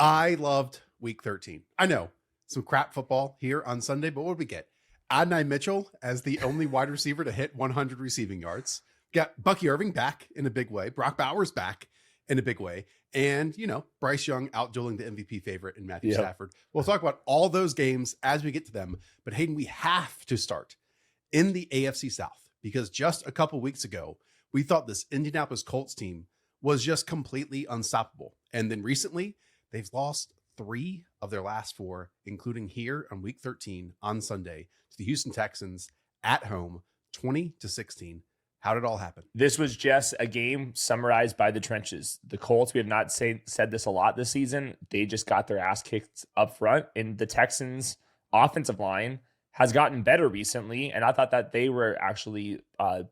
I loved week 13. I know some crap football here on Sunday, but what did we get? Adonai Mitchell as the only wide receiver to hit 100 receiving yards. Got Bucky Irving back in a big way. Brock Bowers back in a big way. And, Bryce Young outdueling the MVP favorite in Matthew Stafford. We'll talk about all those games as we get to them. But Hayden, we have to start in the AFC South because just a couple weeks ago, we thought this Indianapolis Colts team was just completely unstoppable. And then recently, they've lost 3 of their last 4, including here on week 13 on Sunday to the Houston Texans at home, 20-16. How did it all happen? This was just a game summarized by the trenches. The Colts, we have not said this a lot this season. They just got their ass kicked up front, and the Texans' offensive line has gotten better recently, and I thought that they were actually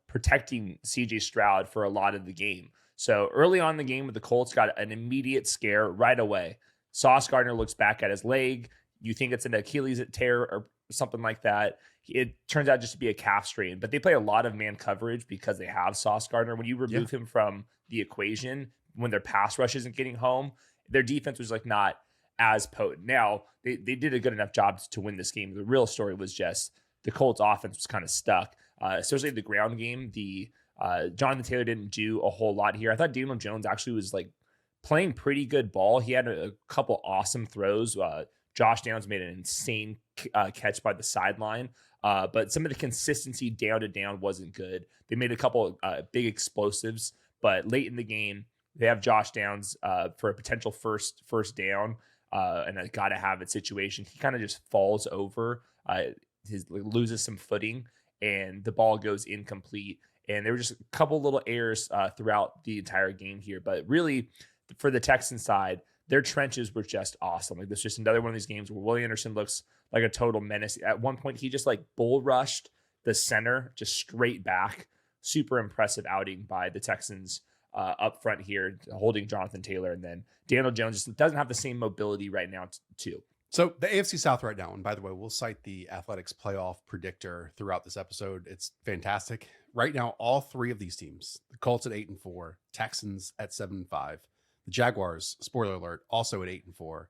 protecting C.J. Stroud for a lot of the game. So early on in the game, the Colts got an immediate scare right away. Sauce Gardner looks back at his leg. You think it's an Achilles tear or something like that. It turns out just to be a calf strain, but they play a lot of man coverage because they have Sauce Gardner. When you remove him from the equation, when their pass rush isn't getting home, their defense was like not as potent. Now, they did a good enough job to win this game. The real story was just the Colts offense was kind of stuck, especially the ground game. Jonathan Taylor didn't do a whole lot here. I thought Daniel Jones actually was like playing pretty good ball. He had a couple awesome throws. Josh Downs made an insane catch by the sideline. But some of the consistency down to down wasn't good. They made a couple big explosives, but late in the game, they have Josh Downs for a potential first down and a gotta have it situation. He kind of just falls over, loses some footing, and the ball goes incomplete. And there were just a couple little errors throughout the entire game here. But really, for the Texans side, their trenches were just awesome. Like this is just another one of these games where Willie Anderson looks like a total menace. At one point, he just like bull rushed the center just straight back. Super impressive outing by the Texans up front here, holding Jonathan Taylor. And then Daniel Jones just doesn't have the same mobility right now too. So the AFC South right now, and by the way, we'll cite the Athletics playoff predictor throughout this episode. It's fantastic. Right now, all 3 of these teams, the Colts at 8-4, Texans at 7-5, the Jaguars, spoiler alert, also at 8-4,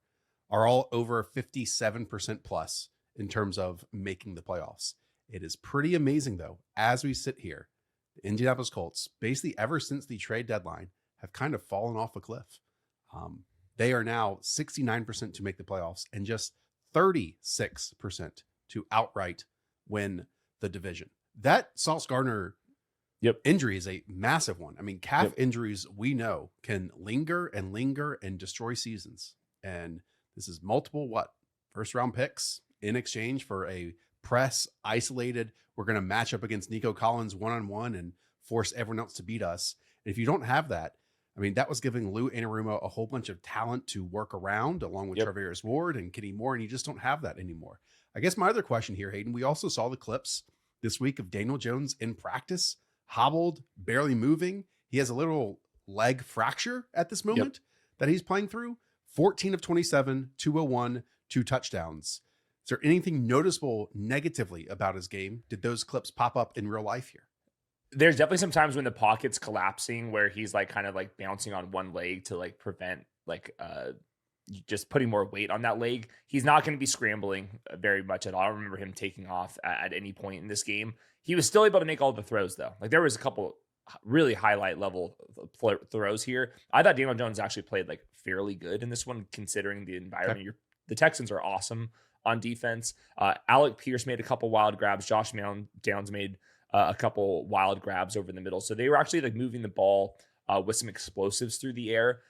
are all over 57% plus in terms of making the playoffs. It is pretty amazing, though, as we sit here, the Indianapolis Colts, basically ever since the trade deadline, have kind of fallen off a cliff. They are now 69% to make the playoffs and just 36% to outright win the division. That Sauce Gardner injury is a massive one. I mean, calf injuries, we know, can linger and destroy seasons. And this is multiple, first round picks in exchange for a press isolated. We're going to match up against Nico Collins one-on-one and force everyone else to beat us. And if you don't have that, I mean, that was giving Lou Anarumo a whole bunch of talent to work around along with Traveris Ward and Kenny Moore, and you just don't have that anymore. I guess my other question here, Hayden, we also saw the clips this week of Daniel Jones in practice, hobbled, barely moving. He has a little leg fracture at this moment that he's playing through. 14 of 27, 201, 2 touchdowns. Is there anything noticeable negatively about his game? Did those clips pop up in real life here? There's definitely some times when the pocket's collapsing where he's like kind of like bouncing on one leg to like prevent like just putting more weight on that leg. He's not going to be scrambling very much at all. I don't remember him taking off at any point in this game. He was still able to make all the throws though. Like there was a couple really highlight level throws here. I thought Daniel Jones actually played like fairly good in this one considering the environment. Okay. The Texans are awesome on defense. Alec Pierce made a couple wild grabs. Josh Downs made a couple wild grabs over the middle. So they were actually like moving the ball with some explosives through the air.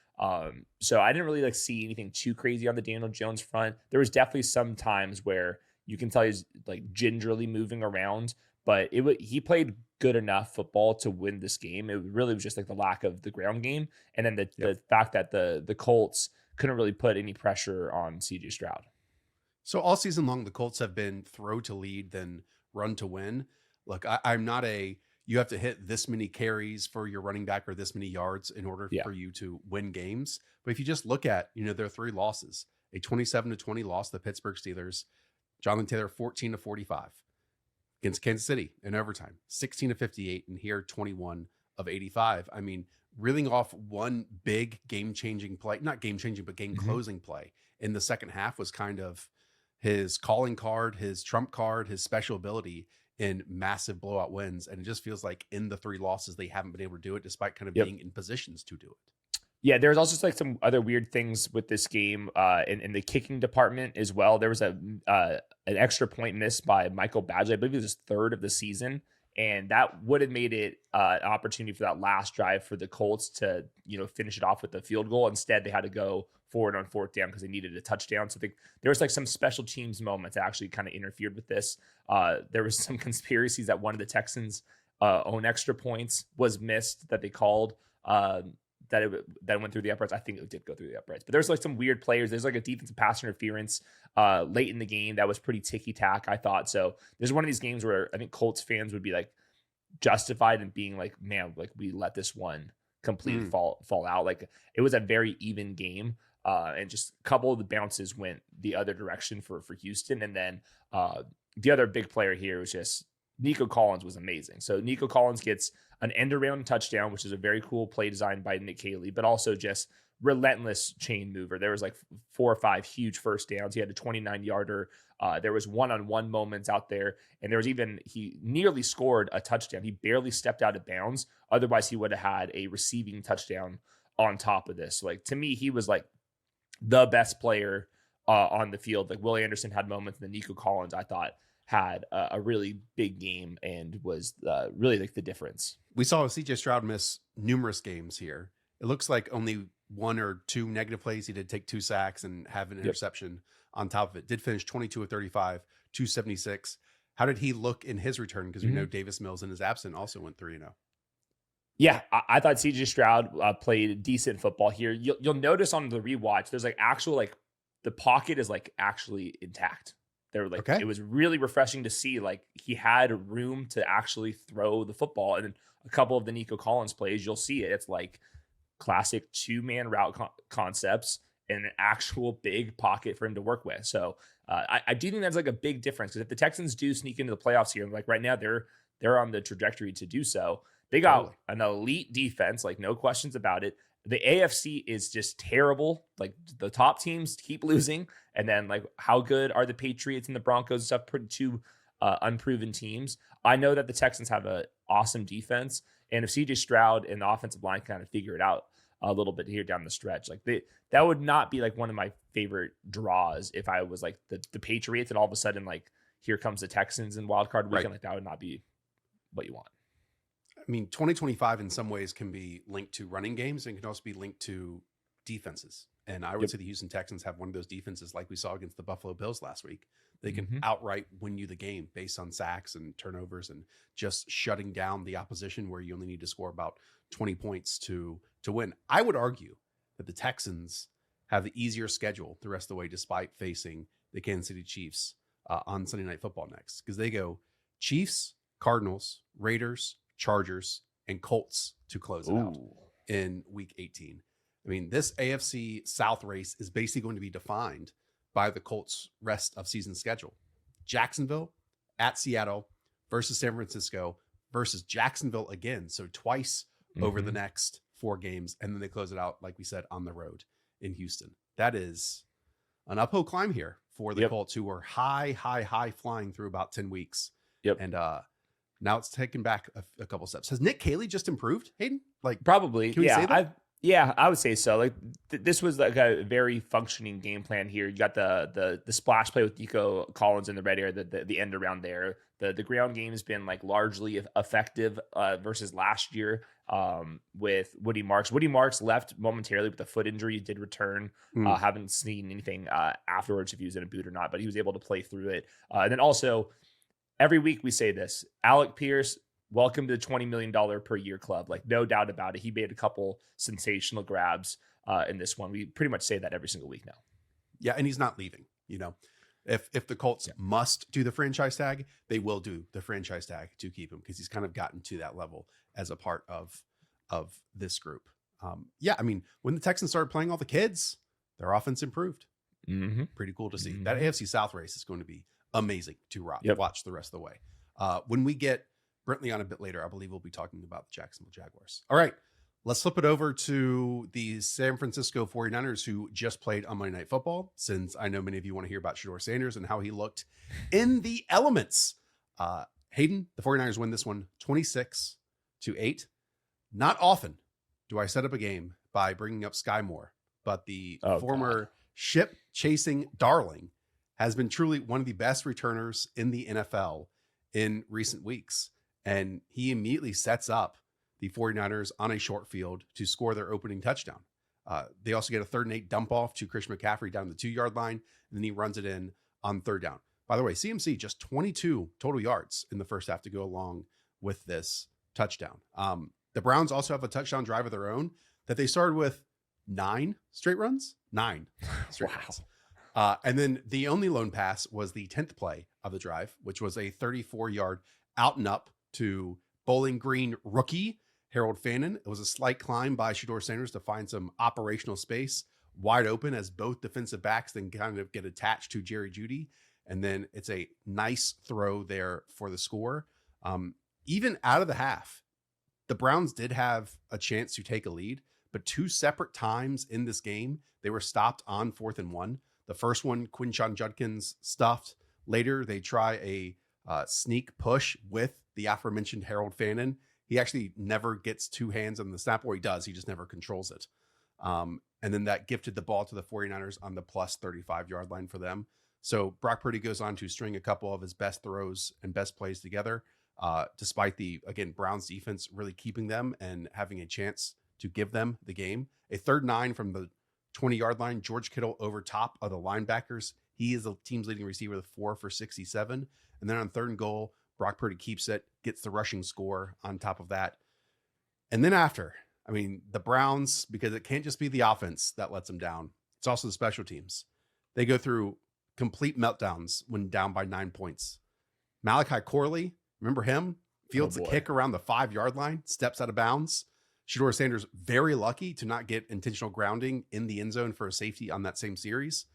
So I didn't really like see anything too crazy on the Daniel Jones front. There was definitely some times where you can tell he's like gingerly moving around, but he played good enough football to win this game. It really was just like the lack of the ground game. And then the fact that the Colts couldn't really put any pressure on CJ Stroud. So all season long, the Colts have been throw to lead, then run to win. Look, I'm not you have to hit this many carries for your running back or this many yards in order for you to win games. But if you just look at, their 3 losses, a 27-20 loss to the Pittsburgh Steelers, Jonathan Taylor 14-45 against Kansas City in overtime, 16-58, and here 21 of 85. I mean, reeling off one big game-changing play, not game-changing, but game-closing play in the second half was kind of his calling card, his trump card, his special ability in massive blowout wins. And it just feels like in the 3 losses, they haven't been able to do it despite kind of being in positions to do it. Yeah, there's also just like some other weird things with this game in the kicking department as well. There was an extra point missed by Michael Badgley. I believe it was his 3rd of the season. And that would have made it an opportunity for that last drive for the Colts to, finish it off with the field goal. Instead, they had to go forward on 4th down because they needed a touchdown. So I think there was like some special teams moments that actually kind of interfered with this. There was some conspiracies that one of the Texans' own extra points was missed that they called that went through the uprights. I think it did go through the uprights. But there's like some weird players. There's like a defensive pass interference late in the game that was pretty ticky-tack, I thought. So there's one of these games where I think Colts fans would be like justified in being like, man, like we let this one completely fall out. Like it was a very even game. And just a couple of the bounces went the other direction for Houston. And then the other big player here was just Nico Collins was amazing. So Nico Collins gets an end around touchdown, which is a very cool play designed by Nick Haley, but also just relentless chain mover. There was like 4 or 5 huge first downs. He had a 29-yarder. There was one-on-one moments out there. And there was he nearly scored a touchdown. He barely stepped out of bounds. Otherwise, he would have had a receiving touchdown on top of this. Like, to me, he was like the best player on the field. Like Will Anderson had moments, and then Nico Collins, I thought, had a really big game and was really like the difference. We saw CJ Stroud miss numerous games here. It looks like only 1 or 2 negative plays. He did take 2 sacks and have an interception on top of it. Did finish 22 of 35, 276. How did he look in his return? Because we know Davis Mills in his absence also went 3-0. Yeah, I thought CJ Stroud played decent football here. You'll notice on the rewatch, there's like actual like the pocket is like actually intact. It was really refreshing to see like he had room to actually throw the football. And then a couple of the Nico Collins plays, you'll see it. It's like classic 2-man route concepts and an actual big pocket for him to work with. So I do think that's like a big difference, because if the Texans do sneak into the playoffs here, like right now they're on the trajectory to do so. They got an elite defense, like no questions about it. The AFC is just terrible. Like the top teams keep losing. And then like how good are the Patriots and the Broncos and stuff? Pretty 2 unproven teams. I know that the Texans have an awesome defense. And if CJ Stroud and the offensive line kind of figure it out a little bit here down the stretch, like that would not be like one of my favorite draws if I was like the Patriots and all of a sudden like here comes the Texans in wild card weekend. Like that would not be what you want. I mean, 2025 in some ways can be linked to running games and can also be linked to defenses. And I would say the Houston Texans have one of those defenses like we saw against the Buffalo Bills last week. They can outright win you the game based on sacks and turnovers and just shutting down the opposition where you only need to score about 20 points to win. I would argue that the Texans have the easier schedule the rest of the way despite facing the Kansas City Chiefs on Sunday Night Football next, because they go Chiefs, Cardinals, Raiders, Chargers, and Colts to close it out in week 18. I mean, this AFC South race is basically going to be defined by the Colts' rest of season schedule. Jacksonville at Seattle versus San Francisco versus Jacksonville again. So twice over the next 4 games. And then they close it out, like we said, on the road in Houston. That is an uphill climb here for the Colts, who were high flying through about 10 weeks. And now it's taken back a couple steps. Has Nick Haley just improved, Hayden? Like probably. Can we say that? I would say so. Like this was like a very functioning game plan here. You got the splash play with Nico Collins in the red area, the end around there. The ground game has been like largely effective versus last year with Woody Marks. Woody Marks left momentarily with a foot injury. He did return. Haven't seen anything afterwards if he was in a boot or not, but he was able to play through it. And then also, every week we say this, Alec Pierce, welcome to the $20 million per year club. Like no doubt about it. He made a couple sensational grabs in this one. We pretty much say that every single week now. Yeah. And he's not leaving, if the Colts must do the franchise tag, they will do the franchise tag to keep him, because he's kind of gotten to that level as a part of this group. I mean, when the Texans started playing all the kids, their offense improved. Pretty cool to see. That AFC South race is going to be amazing to watch the rest of the way. When we get Brentley on a bit later, I believe we'll be talking about the Jacksonville Jaguars. All right, Let's flip it over to the San Francisco 49ers, who just played on Monday Night Football, since I know many of you want to hear about Shedeur Sanders and how he looked in the elements. Hayden, the 49ers win this one 26-8. Not often do I set up a game by bringing up Sky Moore, but the former ship-chasing darling has been truly one of the best returners in the NFL in recent weeks. And he immediately sets up the 49ers on a short field to score their opening touchdown. They also get a 3rd and 8 dump off to Christian McCaffrey down the 2-yard line, and then he runs it in on 3rd down. By the way, CMC just 22 total yards in the first half to go along with this touchdown. The Browns also have a touchdown drive of their own that they started with 9 straight runs. 9 straight runs. And then the only lone pass was the 10th play of the drive, which was a 34-yard out and up to Bowling Green rookie Harold Fannin. It was a slight climb by Shedeur Sanders to find some operational space wide open as both defensive backs then kind of get attached to Jerry Jeudy. And then it's a nice throw there for the score. Even out of the half, the Browns did have a chance to take a lead, but 2 separate times in this game, they were stopped on 4th and 1. The first one, Quinshon Judkins stuffed. Later, they try a sneak push with the aforementioned Harold Fannin. He actually never gets 2 hands on the snap, or he does. He just never controls it. And then that gifted the ball to the 49ers on the plus 35-yard line for them. So Brock Purdy goes on to string a couple of his best throws and best plays together, despite the, again, Browns defense really keeping them and having a chance to give them the game. A 3rd and 9 from the 20-yard line, George Kittle over top of the linebackers. He is the team's leading receiver with 4 for 67. And then on 3rd and goal, Brock Purdy keeps it, gets the rushing score on top of that. And then after, I mean, the Browns, because it can't just be the offense that lets them down, it's also the special teams. They go through complete meltdowns when down by 9 points. Malachi Corley, remember him? Fields a kick around the 5-yard line, steps out of bounds. Shedeur Sanders very lucky to not get intentional grounding in the end zone for a safety on that same series.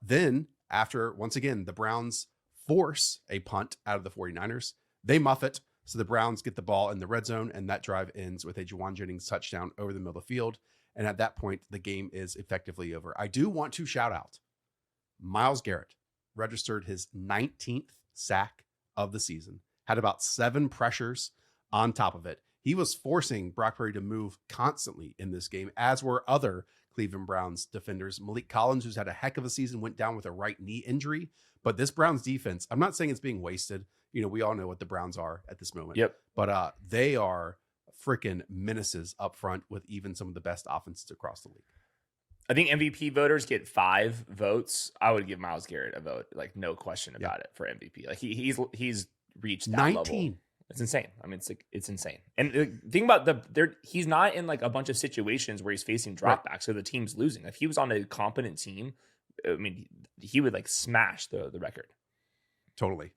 Then after, once again, the Browns force a punt out of the 49ers. They muff it, so the Browns get the ball in the red zone, and that drive ends with a Juwan Jennings touchdown over the middle of the field. And at that point, the game is effectively over. I do want to shout out Myles Garrett registered his 19th sack of the season, had about 7 pressures on top of it. He was forcing Brock Purdy to move constantly in this game, as were other Cleveland Browns defenders. Malik Collins, who's had a heck of a season, went down with a right knee injury. But this Browns defense, I'm not saying it's being wasted. You know, we all know what the Browns are at this moment. Yep. But they are freaking menaces up front with even some of the best offenses across the league. I think MVP voters get 5 votes. I would give Myles Garrett a vote, like no question about it for MVP. Like he's reached that 19. level. It's insane. I mean, it's insane. And the thing about he's not in like a bunch of situations where he's facing dropbacks, so the team's losing. If he was on a competent team, I mean, he would like smash the record. Totally.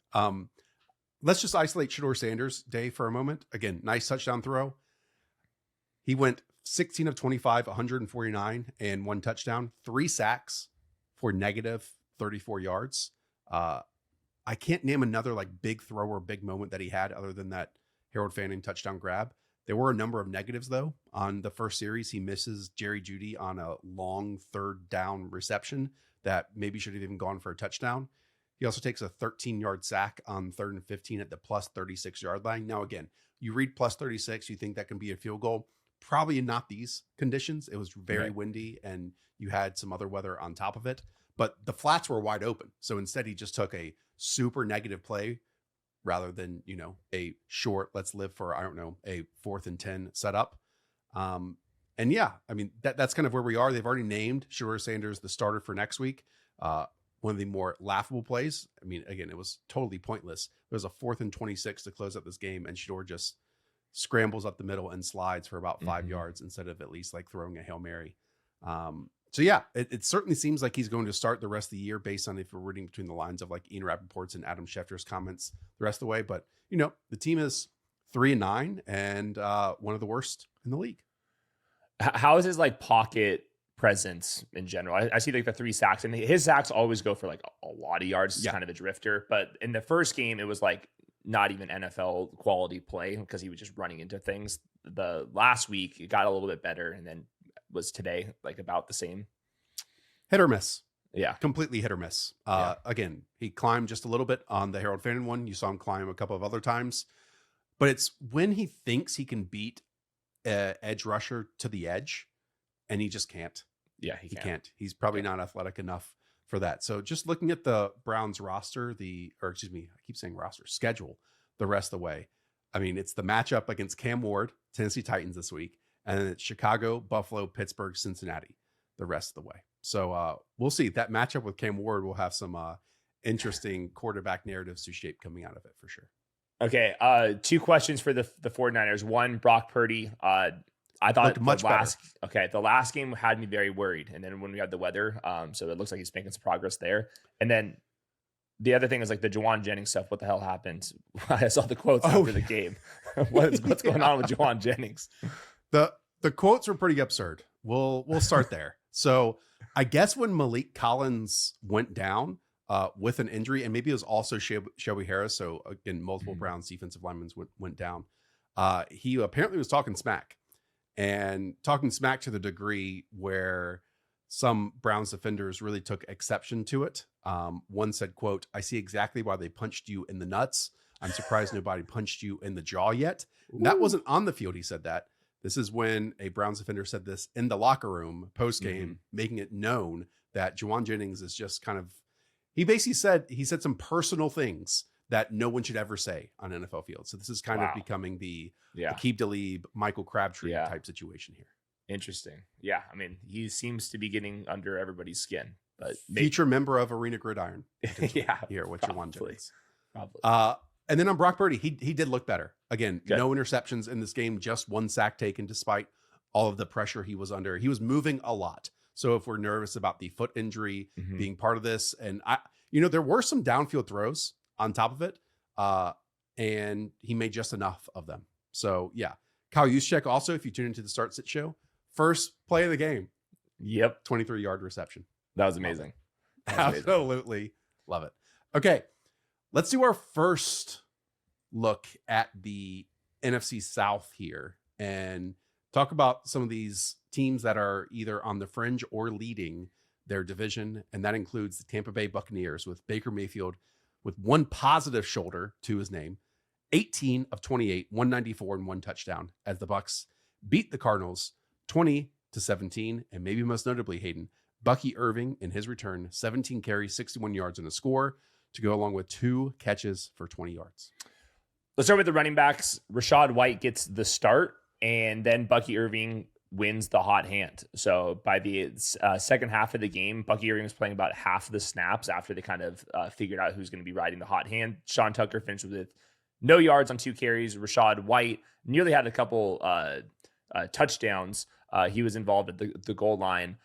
Let's just isolate Shedeur Sanders' day for a moment. Again, nice touchdown throw. He went 16 of 25, 149, and 1 touchdown, 3 sacks for negative 34 yards. I can't name another like big throw or big moment that he had other than that Harold Fannin touchdown grab. There were a number of negatives though. On the first series, he misses Jerry Jeudy on a long 3rd down reception that maybe should have even gone for a touchdown. He also takes a 13-yard sack on 3rd and 15 at the plus 36-yard line. Now, again, you read plus 36, you think that can be a field goal. Probably not these conditions. It was very windy and you had some other weather on top of it, but the flats were wide open. So instead he just took a super negative play rather than, you know, a short, let's live for, I don't know, a 4th and 10 setup. And yeah, I mean, that's kind of where we are. They've already named Shedeur Sanders the starter for next week. One of the more laughable plays. I mean, again, it was totally pointless. It was a 4th and 26 to close out this game, and Shedeur just scrambles up the middle and slides for about 5 yards instead of at least like throwing a Hail Mary. So yeah, it certainly seems like he's going to start the rest of the year based on if we're reading between the lines of like Ian Rappaport's and Adam Schefter's comments the rest of the way. But, you know, the team is 3-9 and one of the worst in the league. How is his like pocket presence in general? I see like the 3 sacks, and his sacks always go for like a lot of yards. He's kind of a drifter. But in the first game, it was like not even NFL quality play because he was just running into things. the last week. It got a little bit better, and then was today like about the same. Hit or miss. Yeah. Completely hit or miss. Again, he climbed just a little bit on the Harold Fannin one. You saw him climb a couple of other times. But it's when he thinks he can beat an edge rusher to the edge, and he just can't. Yeah, he can't. He's probably not athletic enough for that. So just looking at the Browns roster, schedule the rest of the way. I mean, it's the matchup against Cam Ward, Tennessee Titans this week, and then it's Chicago, Buffalo, Pittsburgh, Cincinnati the rest of the way. So we'll see. That matchup with Cam Ward will have some interesting quarterback narratives to shape coming out of it for sure. Okay, 2 questions for the 49ers. One, Brock Purdy. I thought the last game had me very worried. And then when we had the weather, so it looks like he's making some progress there. And then the other thing is like the Juwan Jennings stuff. What the hell happened? I saw the quotes after the game. What's going on with Juwan Jennings? The quotes were pretty absurd. We'll start there. So I guess when Malik Collins went down with an injury, and maybe it was also Shelby Harris. So again, multiple Browns defensive linemen went down. He apparently was talking smack to the degree where some Browns defenders really took exception to it. One said, quote, "I see exactly why they punched you in the nuts. I'm surprised nobody punched you in the jaw yet." And that wasn't on the field. He said that. This is when a Browns defender said this in the locker room post-game, making it known that Juwan Jennings is just kind of, he said some personal things that no one should ever say on NFL field. So this is kind of becoming the Aqib Talib, Michael Crabtree type situation here. Interesting. Yeah. I mean, he seems to be getting under everybody's skin, but future member of Arena Gridiron. Here with Juwan Jennings. Probably. And then on Brock Purdy, he did look better. Again, no interceptions in this game, just 1 sack taken despite all of the pressure he was under. He was moving a lot. So if we're nervous about the foot injury being part of this, and there were some downfield throws on top of it, and he made just enough of them. So yeah, Kyle Juszczyk also, if you tune into the Start Sit show, first play of the game. Yep. 23-yard reception. That was amazing. Absolutely love it. Okay. Let's do our first look at the NFC South here and talk about some of these teams that are either on the fringe or leading their division. And that includes the Tampa Bay Buccaneers with Baker Mayfield with 1 positive shoulder to his name, 18 of 28, 194 and 1 touchdown as the Bucs beat the Cardinals 20-17. And maybe most notably, Hayden, Bucky Irving in his return, 17 carries, 61 yards and a score, to go along with 2 catches for 20 yards. Let's start with the running backs. Rachaad White gets the start, and then Bucky Irving wins the hot hand. So by the second half of the game, Bucky Irving was playing about half of the snaps after they kind of figured out who's going to be riding the hot hand. Sean Tucker finished with no yards on 2 carries. Rachaad White nearly had a couple touchdowns. He was involved at the goal line.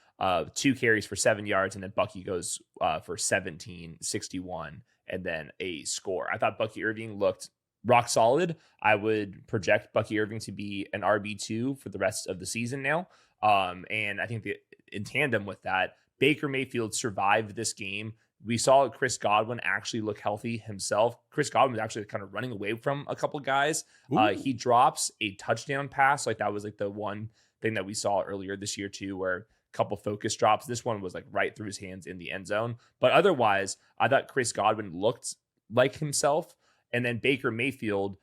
2 carries for 7 yards, and then Bucky goes for 17, 61, and then a score. I thought Bucky Irving looked rock solid. I would project Bucky Irving to be an RB2 for the rest of the season now. And I think that in tandem with that, Baker Mayfield survived this game. We saw Chris Godwin actually look healthy himself. Chris Godwin was actually kind of running away from a couple guys. He drops a touchdown pass. Like that was like the one thing that we saw earlier this year too, where couple focus drops. This one was like right through his hands in the end zone. But otherwise, I thought Chris Godwin looked like himself. And then Baker Mayfield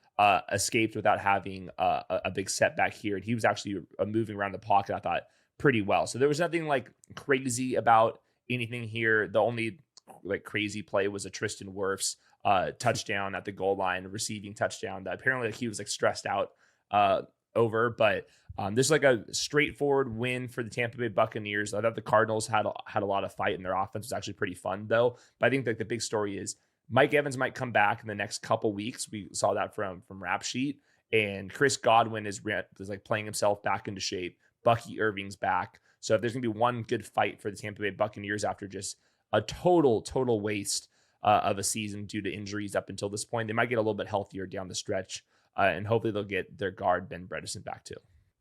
escaped without having a big setback here. And he was actually moving around the pocket, I thought, pretty well. So there was nothing like crazy about anything here. The only like crazy play was a Tristan Wirfs touchdown at the goal line, a receiving touchdown that apparently like, he was like stressed out over. But this is like a straightforward win for the Tampa Bay Buccaneers. I thought the Cardinals had a lot of fight, and their offense was actually pretty fun, though. But I think like the big story is Mike Evans might come back in the next couple weeks. We saw that from Rap Sheet, and Chris Godwin is like playing himself back into shape. Bucky Irving's back. So if there's gonna be one good fight for the Tampa Bay Buccaneers after just a total waste of a season due to injuries up until this point, they might get a little bit healthier down the stretch, and hopefully they'll get their guard Ben Bredesen back too.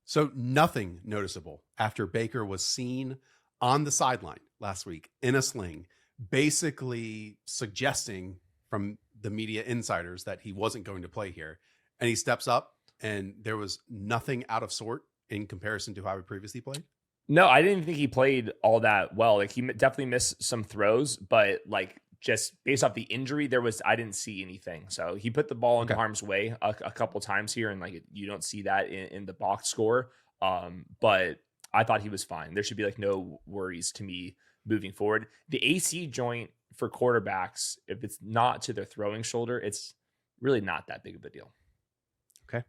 So nothing noticeable after Baker was seen on the sideline last week in a sling, basically suggesting from the media insiders that he wasn't going to play here. And he steps up, and there was nothing out of sort in comparison to how he previously played? No, I didn't think he played all that well. Like he definitely missed some throws, but like just based off the injury, I didn't see anything. So he put the ball into harm's way a couple times here, and like you don't see that in the box score. But I thought he was fine. There should be like no worries to me moving forward. The AC joint for quarterbacks, if it's not to their throwing shoulder, it's really not that big of a deal. Okay.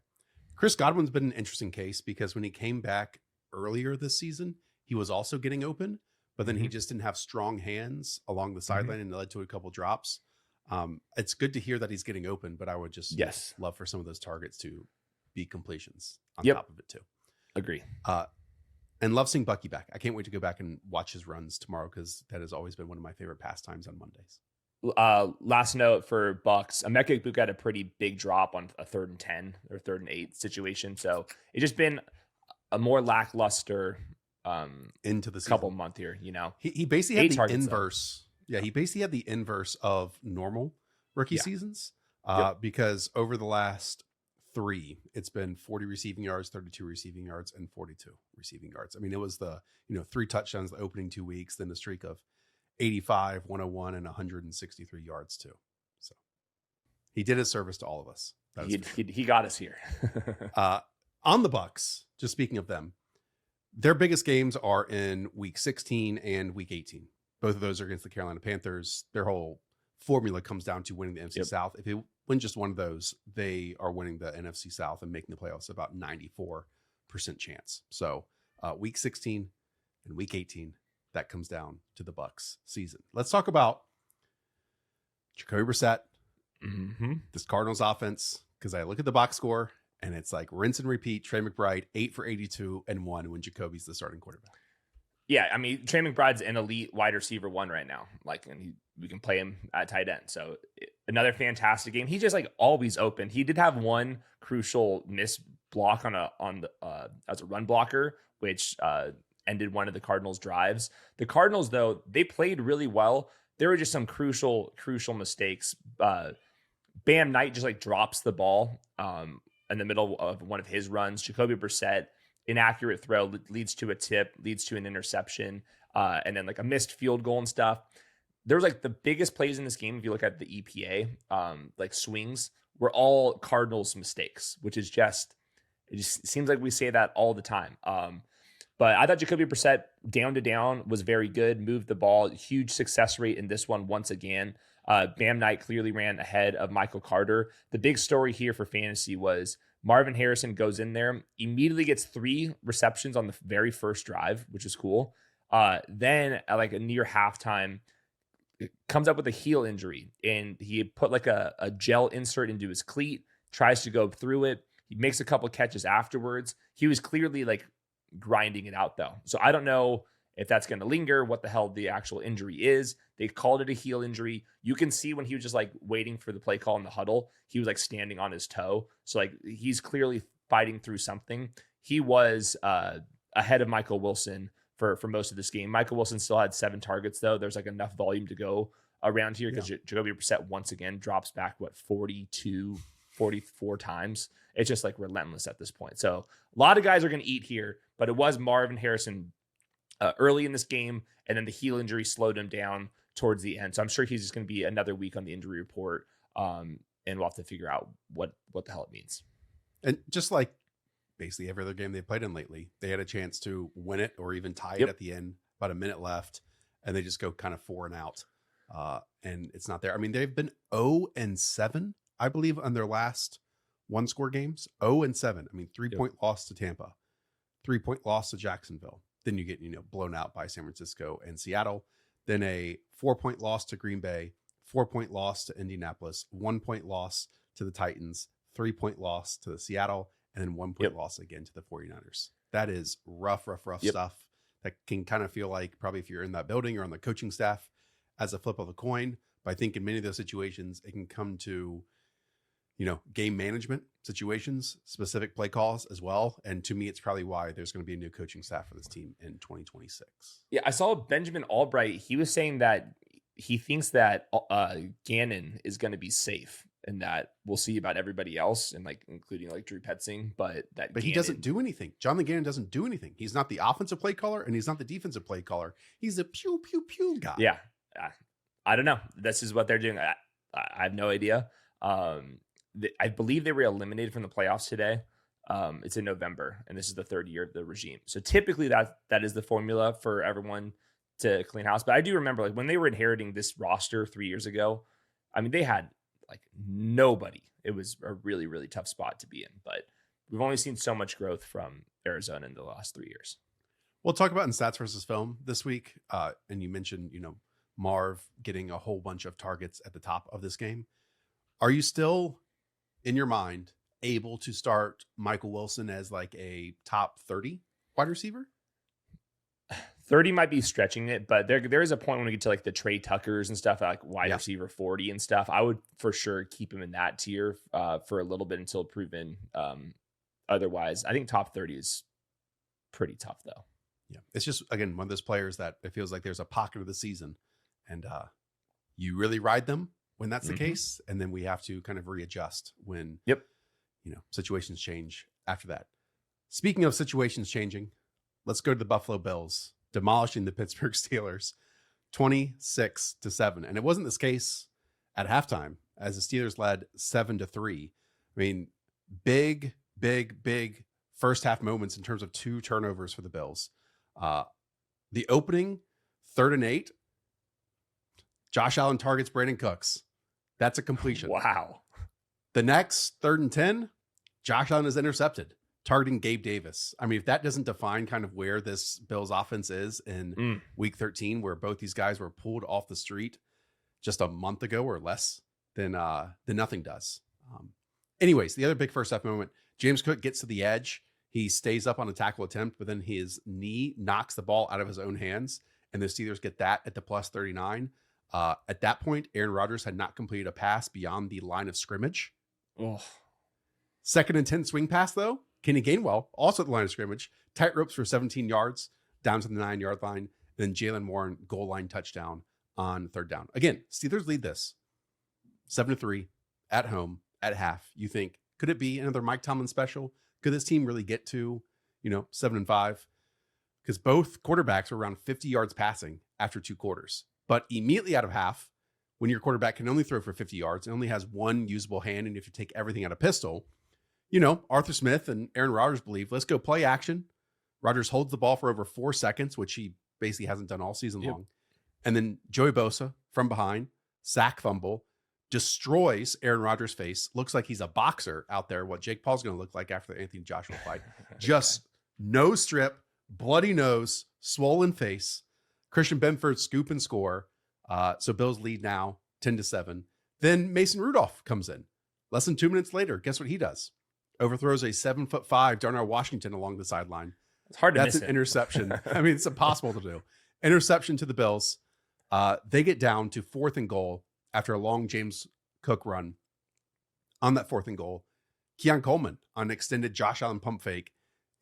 Chris Godwin's been an interesting case because when he came back earlier this season, he was also getting open, but then he just didn't have strong hands along the sideline and it led to a couple drops. It's good to hear that he's getting open, but I would just love for some of those targets to be completions on top of it too. Agree. And love seeing Bucky back. I can't wait to go back and watch his runs tomorrow because that has always been one of my favorite pastimes on Mondays. Last note for Bucks, Emeka Egbuka had a pretty big drop on a 3rd and 10 or 3rd and 8 situation. So it's just been a more lackluster into the couple month here. You know, he basically had the inverse. Though. Yeah, he basically had the inverse of normal rookie seasons because over the last 3, it's been 40 receiving yards, 32 receiving yards, and 42 receiving yards. I mean, it was the 3 touchdowns the opening 2 weeks, then the streak of 85, 101, and 163 yards too. So he did his service to all of us. He got us here. On the Bucks, just speaking of them, their biggest games are in week 16 and week 18. Both of those are against the Carolina Panthers. Their whole formula comes down to winning the NFC South. If they win just one of those, they are winning the NFC South and making the playoffs about 94% chance. So week 16 and week 18, that comes down to the Bucks season. Let's talk about Jacoby Brissett, this Cardinals offense, because I look at the box score and it's like rinse and repeat. Trey McBride, 8 for 82 and 1 when Jacoby's the starting quarterback. Yeah, I mean, Trey McBride's an elite wide receiver 1 right now. Like, and we can play him at tight end. So another fantastic game. He's just like always open. He did have one crucial miss block as a run blocker, which ended one of the Cardinals' drives. The Cardinals, though, they played really well. There were just some crucial mistakes. Bam Knight just like drops the ball in the middle of one of his runs. Jacoby Brissett, inaccurate throw leads to a tip, leads to an interception, and then like a missed field goal and stuff. There was like the biggest plays in this game, if you look at the EPA, like swings, were all Cardinals mistakes, which is it just seems like we say that all the time. But I thought Jacoby Brissett down to down was very good, moved the ball, huge success rate in this one once again. Bam Knight clearly ran ahead of Michael Carter. The big story here for fantasy was Marvin Harrison goes in there, immediately gets 3 receptions on the very first drive, which is cool. Then at like a near halftime, comes up with a heel injury, and he put like a gel insert into his cleat, tries to go through it. He makes a couple catches afterwards. He was clearly like grinding it out though. So I don't know if that's going to linger, what the hell the actual injury is. They called it a heel injury. You can see when he was just like waiting for the play call in the huddle, he was like standing on his toe. So like he's clearly fighting through something. He was ahead of Michael Wilson for most of this game. Michael Wilson still had 7 targets though. There's like enough volume to go around here because Jacoby Brissett once again drops back 42, 44 times. It's just like relentless at this point. So a lot of guys are going to eat here, but it was Marvin Harrison early in this game, and then the heel injury slowed him down towards the end. So I'm sure he's just going to be another week on the injury report, and we'll have to figure out what the hell it means. And just like basically every other game they've played in lately, they had a chance to win it or even tie it at the end, about a minute left, and they just go kind of 4 and out, and it's not there. I mean, they've been 0-7, I believe, on their last 1-score games. 0-7. I mean, 3-point loss to Tampa, 3-point loss to Jacksonville. Then you get, blown out by San Francisco and Seattle. Then a 4-point loss to Green Bay, 4-point loss to Indianapolis, 1-point loss to the Titans, 3-point loss to the Seattle, and then 1-point loss again to the 49ers. That is rough stuff. That can kind of feel like, probably if you're in that building or on the coaching staff, as a flip of a coin. But I think in many of those situations, it can come to, game management situations, specific play calls as well. And to me, it's probably why there's going to be a new coaching staff for this team in 2026. Yeah, I saw Benjamin Albright. He was saying that he thinks that Gannon is going to be safe. and that we'll see about everybody else, and like including like Drew Petzing, but he doesn't do anything. Jonathan Gannon doesn't do anything. He's not the offensive play caller, and he's not the defensive play caller. He's a pew pew pew guy. Yeah, I don't know. This is what they're doing. I have no idea. I believe they were eliminated from the playoffs today. It's in November, and this is the third year of the regime. So typically that is the formula for everyone to clean house. But I do remember like when they were inheriting this roster 3 years ago, I mean, they had like nobody. It was a really, really tough spot to be in. But we've only seen so much growth from Arizona in the last 3 years. We'll talk about in stats versus film this week. And you mentioned, Marv getting a whole bunch of targets at the top of this game. Are you still, in your mind, able to start Michael Wilson as like a top 30 wide receiver? 30 might be stretching it, but there is a point when we get to like the Trey Tuckers and stuff, like wide receiver 40 and stuff. I would for sure keep him in that tier for a little bit until proven otherwise. I think top 30 is pretty tough though. Yeah. It's just, again, one of those players that it feels like there's a pocket of the season and you really ride them when that's the case. And then we have to kind of readjust when, situations change after that. Speaking of situations changing, let's go to the Buffalo Bills demolishing the Pittsburgh Steelers 26-7. And it wasn't this case at halftime as the Steelers led 7-3. I mean, big first half moments in terms of 2 turnovers for the Bills. The opening 3rd and 8, Josh Allen targets Brandon Cooks. That's a completion. Wow. The next 3rd and 10, Josh Allen is intercepted, targeting Gabe Davis. I mean, if that doesn't define kind of where this Bills offense is in week 13, where both these guys were pulled off the street just a month ago or less, then nothing does. Anyways, the other big first half moment, James Cook gets to the edge. He stays up on a tackle attempt, but then his knee knocks the ball out of his own hands, and the Steelers get that at the plus 39. At that point, Aaron Rodgers had not completed a pass beyond the line of scrimmage. Oh. 2nd and 10 swing pass, though. Kenny Gainwell, also at the line of scrimmage, tight ropes for 17 yards, down to the 9-yard line. Then Jalen Warren, goal line touchdown on 3rd down. Again, Steelers lead this 7-3 at home at half. You think, could it be another Mike Tomlin special? Could this team really get to, 7-5? Because both quarterbacks were around 50 yards passing after 2 quarters. But immediately out of half, when your quarterback can only throw for 50 yards and only has one usable hand, and if you take everything out of pistol, Arthur Smith and Aaron Rodgers believe, let's go play action. Rodgers holds the ball for over 4 seconds, which he basically hasn't done all season long. And then Joey Bosa from behind, sack fumble, destroys Aaron Rodgers' face. Looks like he's a boxer out there, what Jake Paul's going to look like after the Anthony Joshua fight. Just nose strip, bloody nose, swollen face. Christian Benford scoop and score. So Bills lead now 10-7. Then Mason Rudolph comes in. Less than 2 minutes later, guess what he does? Overthrows a 7'5" Darnell Washington along the sideline. It's hard to That's miss an it. interception. I mean, it's impossible to do. Interception to the Bills. They get down to 4th and goal after a long James Cook run. On that 4th and goal, Keon Coleman on an extended Josh Allen pump fake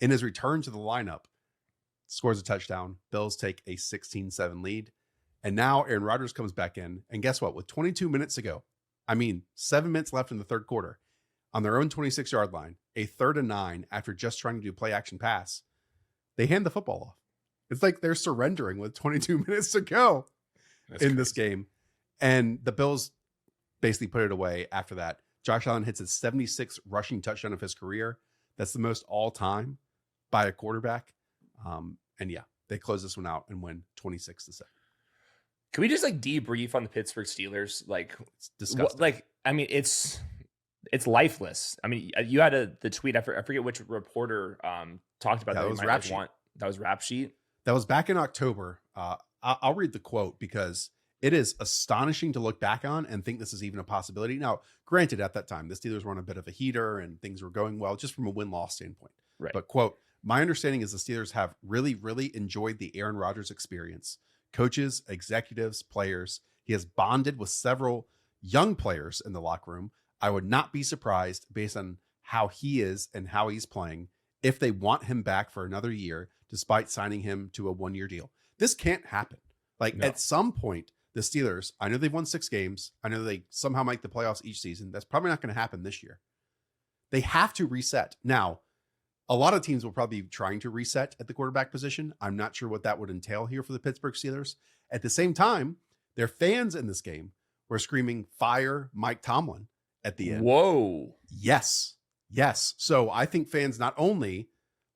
in his return to the lineup scores a touchdown. Bills take a 16-7 lead. And now Aaron Rodgers comes back in. And guess what? With 22 minutes to go, 7 minutes left in the 3rd quarter, on their own 26-yard line, a 3rd and 9 after just trying to do play action pass, they hand the football off. It's like they're surrendering with 22 minutes to go this game. And the Bills basically put it away after that. Josh Allen hits his 76th rushing touchdown of his career. That's the most all time by a quarterback. They close this one out and win 26-7. Can we just debrief on the Pittsburgh Steelers? It's disgusting. It's lifeless. I mean, you had the tweet. I forget which reporter talked about that. Was Rap Sheet. That was Rap Sheet. That was back in October. I'll read the quote because it is astonishing to look back on and think this is even a possibility. Now, granted, at that time, the Steelers were on a bit of a heater and things were going well just from a win-loss standpoint. Right. But quote, my understanding is the Steelers have really, really enjoyed the Aaron Rodgers experience. Coaches, executives, players. He has bonded with several young players in the locker room. I would not be surprised based on how he is and how he's playing if they want him back for another year, despite signing him to a 1-year deal. This can't happen. No. At some point, the Steelers, I know they've won 6 games. I know they somehow make the playoffs each season. That's probably not going to happen this year. They have to reset. Now, a lot of teams will probably be trying to reset at the quarterback position. I'm not sure what that would entail here for the Pittsburgh Steelers. At the same time, their fans in this game were screaming, "Fire Mike Tomlin" at the end. Whoa. Yes. So I think fans not only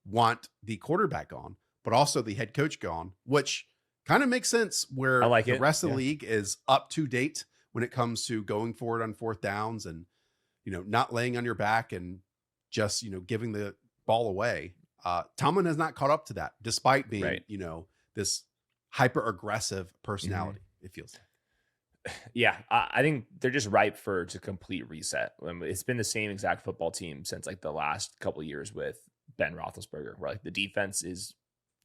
want the quarterback gone, but also the head coach gone, which kind of makes sense where the rest of the league is up to date when it comes to going forward on 4th downs and, not laying on your back and just, giving the ball away. Tomlin has not caught up to that despite being, this hyper aggressive personality. It feels like. Yeah, I think they're just ripe to complete reset. It's been the same exact football team since like the last couple of years with Ben Roethlisberger, where like the defense is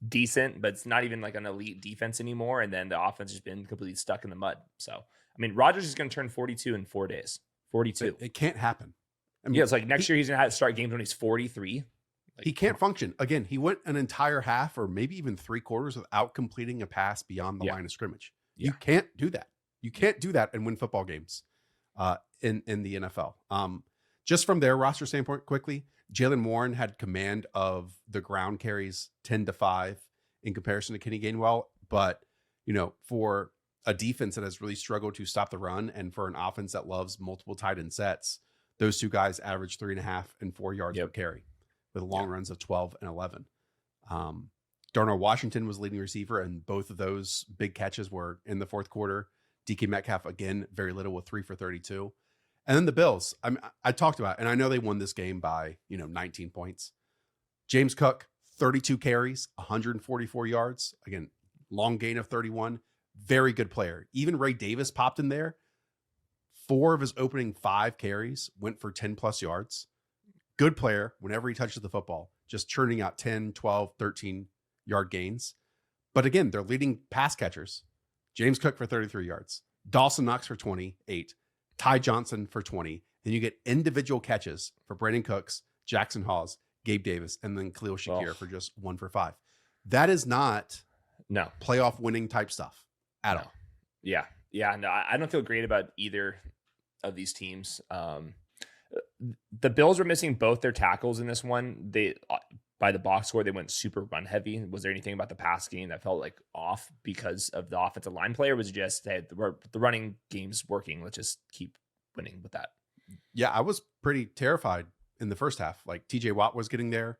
decent, but it's not even like an elite defense anymore. And then the offense has been completely stuck in the mud. So, I mean, Rodgers is going to turn 42 in 4 days. 42. It can't happen. I mean, yeah, it's like next year he's going to have to start games when he's 43. He can't function. Again, he went an entire half or maybe even 3 quarters without completing a pass beyond the line of scrimmage. Yeah. You can't do that. You can't do that and win football games in the NFL. Just from their roster standpoint, quickly, Jalen Warren had command of the ground carries 10-5 in comparison to Kenny Gainwell. But, for a defense that has really struggled to stop the run and for an offense that loves multiple tight end sets, those 2 guys average 3.5 and 4 yards per carry with long runs of 12 and 11. Darnell Washington was leading receiver, and both of those big catches were in the 4th quarter. DK Metcalf, again, very little with 3 for 32. And then the Bills, I talked about, and I know they won this game by, 19 points. James Cook, 32 carries, 144 yards. Again, long gain of 31. Very good player. Even Ray Davis popped in there. 4 of his opening 5 carries went for 10 plus yards. Good player whenever he touches the football, just churning out 10, 12, 13 yard gains. But again, they're leading pass catchers. James Cook for 33 yards. Dawson Knox for 28. Ty Johnson for 20. Then you get individual catches for Brandon Cooks, Jackson Hawes, Gabe Davis, and then Khalil Shakir for just 1 for 5. That is not playoff winning type stuff at all. Yeah. No, I don't feel great about either of these teams. The Bills were missing both their tackles in this one. They, by the box score, they went super run heavy. Was there anything about the pass game that felt like off because of the offensive line play, or was it just, hey, the running game's working, let's just keep winning with that? Yeah, I was pretty terrified in the first half. Like TJ Watt was getting there.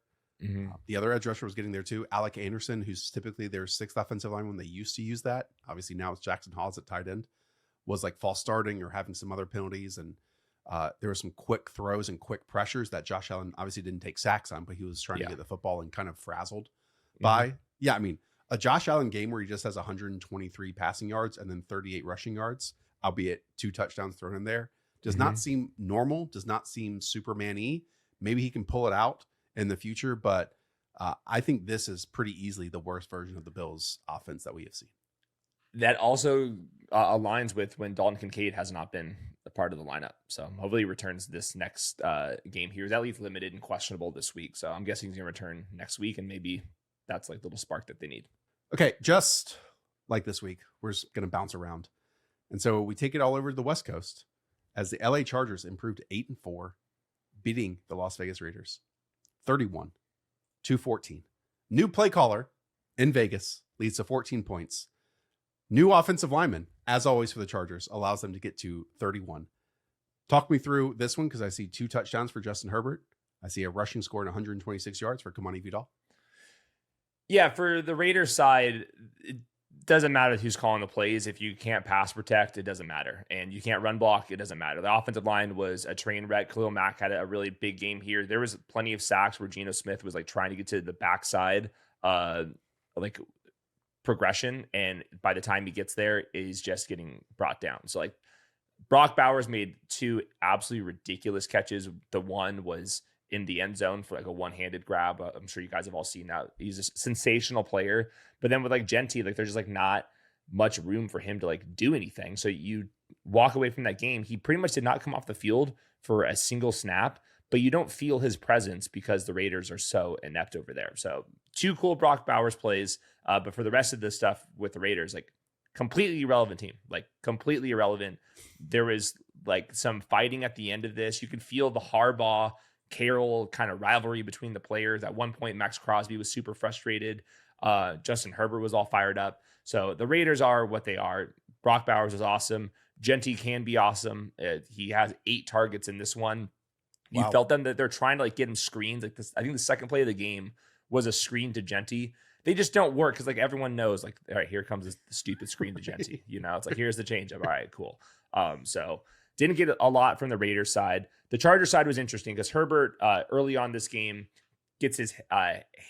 The other edge rusher was getting there too. Alec Anderson, who's typically their 6th offensive line when they used to use that. Obviously now it's Jackson Hawes at tight end, was like false starting or having some other penalties. And there were some quick throws and quick pressures that Josh Allen obviously didn't take sacks on, but he was trying to get the football and kind of frazzled by. Yeah, I mean, a Josh Allen game where he just has 123 passing yards and then 38 rushing yards, albeit 2 touchdowns thrown in there, does not seem normal, does not seem Superman-y. Maybe he can pull it out in the future, but I think this is pretty easily the worst version of the Bills offense that we have seen. That also aligns with when Dalton Kincaid has not been a part of the lineup. So hopefully he returns this next game here. He's at least limited and questionable this week. So I'm guessing he's going to return next week, and maybe that's like the little spark that they need. Okay, just like this week, we're just going to bounce around. And so we take it all over to the West Coast as the LA Chargers improved to 8-4, beating the Las Vegas Raiders 31-14. New play caller in Vegas leads to 14 points. New offensive lineman, as always for the Chargers, allows them to get to 31. Talk me through this one, because I see 2 touchdowns for Justin Herbert. I see a rushing score and 126 yards for Kamani Vidal. Yeah, for the Raiders side, it doesn't matter who's calling the plays. If you can't pass protect, it doesn't matter. And you can't run block, it doesn't matter. The offensive line was a train wreck. Khalil Mack had a really big game here. There was plenty of sacks where Geno Smith was like trying to get to the backside, like progression, and by the time he gets there, he's just getting brought down. So like Brock Bowers made 2 absolutely ridiculous catches. The one was in the end zone for like a one-handed grab. I'm sure you guys have all seen that. He's a sensational player. But then with like Genty, like there's just like not much room for him to like do anything. So you walk away from that game. He pretty much did not come off the field for a single snap, but you don't feel his presence because the Raiders are so inept over there. So 2 cool Brock Bowers plays. But for the rest of this stuff with the Raiders, like completely irrelevant team, like completely irrelevant. There was like some fighting at the end of this. You could feel the Harbaugh Carroll kind of rivalry between the players. At one point, Max Crosby was super frustrated. Justin Herbert was all fired up. So the Raiders are what they are. Brock Bowers is awesome. Genty can be awesome. He has 8 targets in this one. You felt them that they're trying to like get him screens. Like this, I think the second play of the game was a screen to Genty. They just don't work because like everyone knows, like, all right, here comes the stupid screen to Genty. You know, it's like, here's the changeup. All right, cool. So didn't get a lot from the Raiders side. The Chargers side was interesting because Herbert early on this game gets his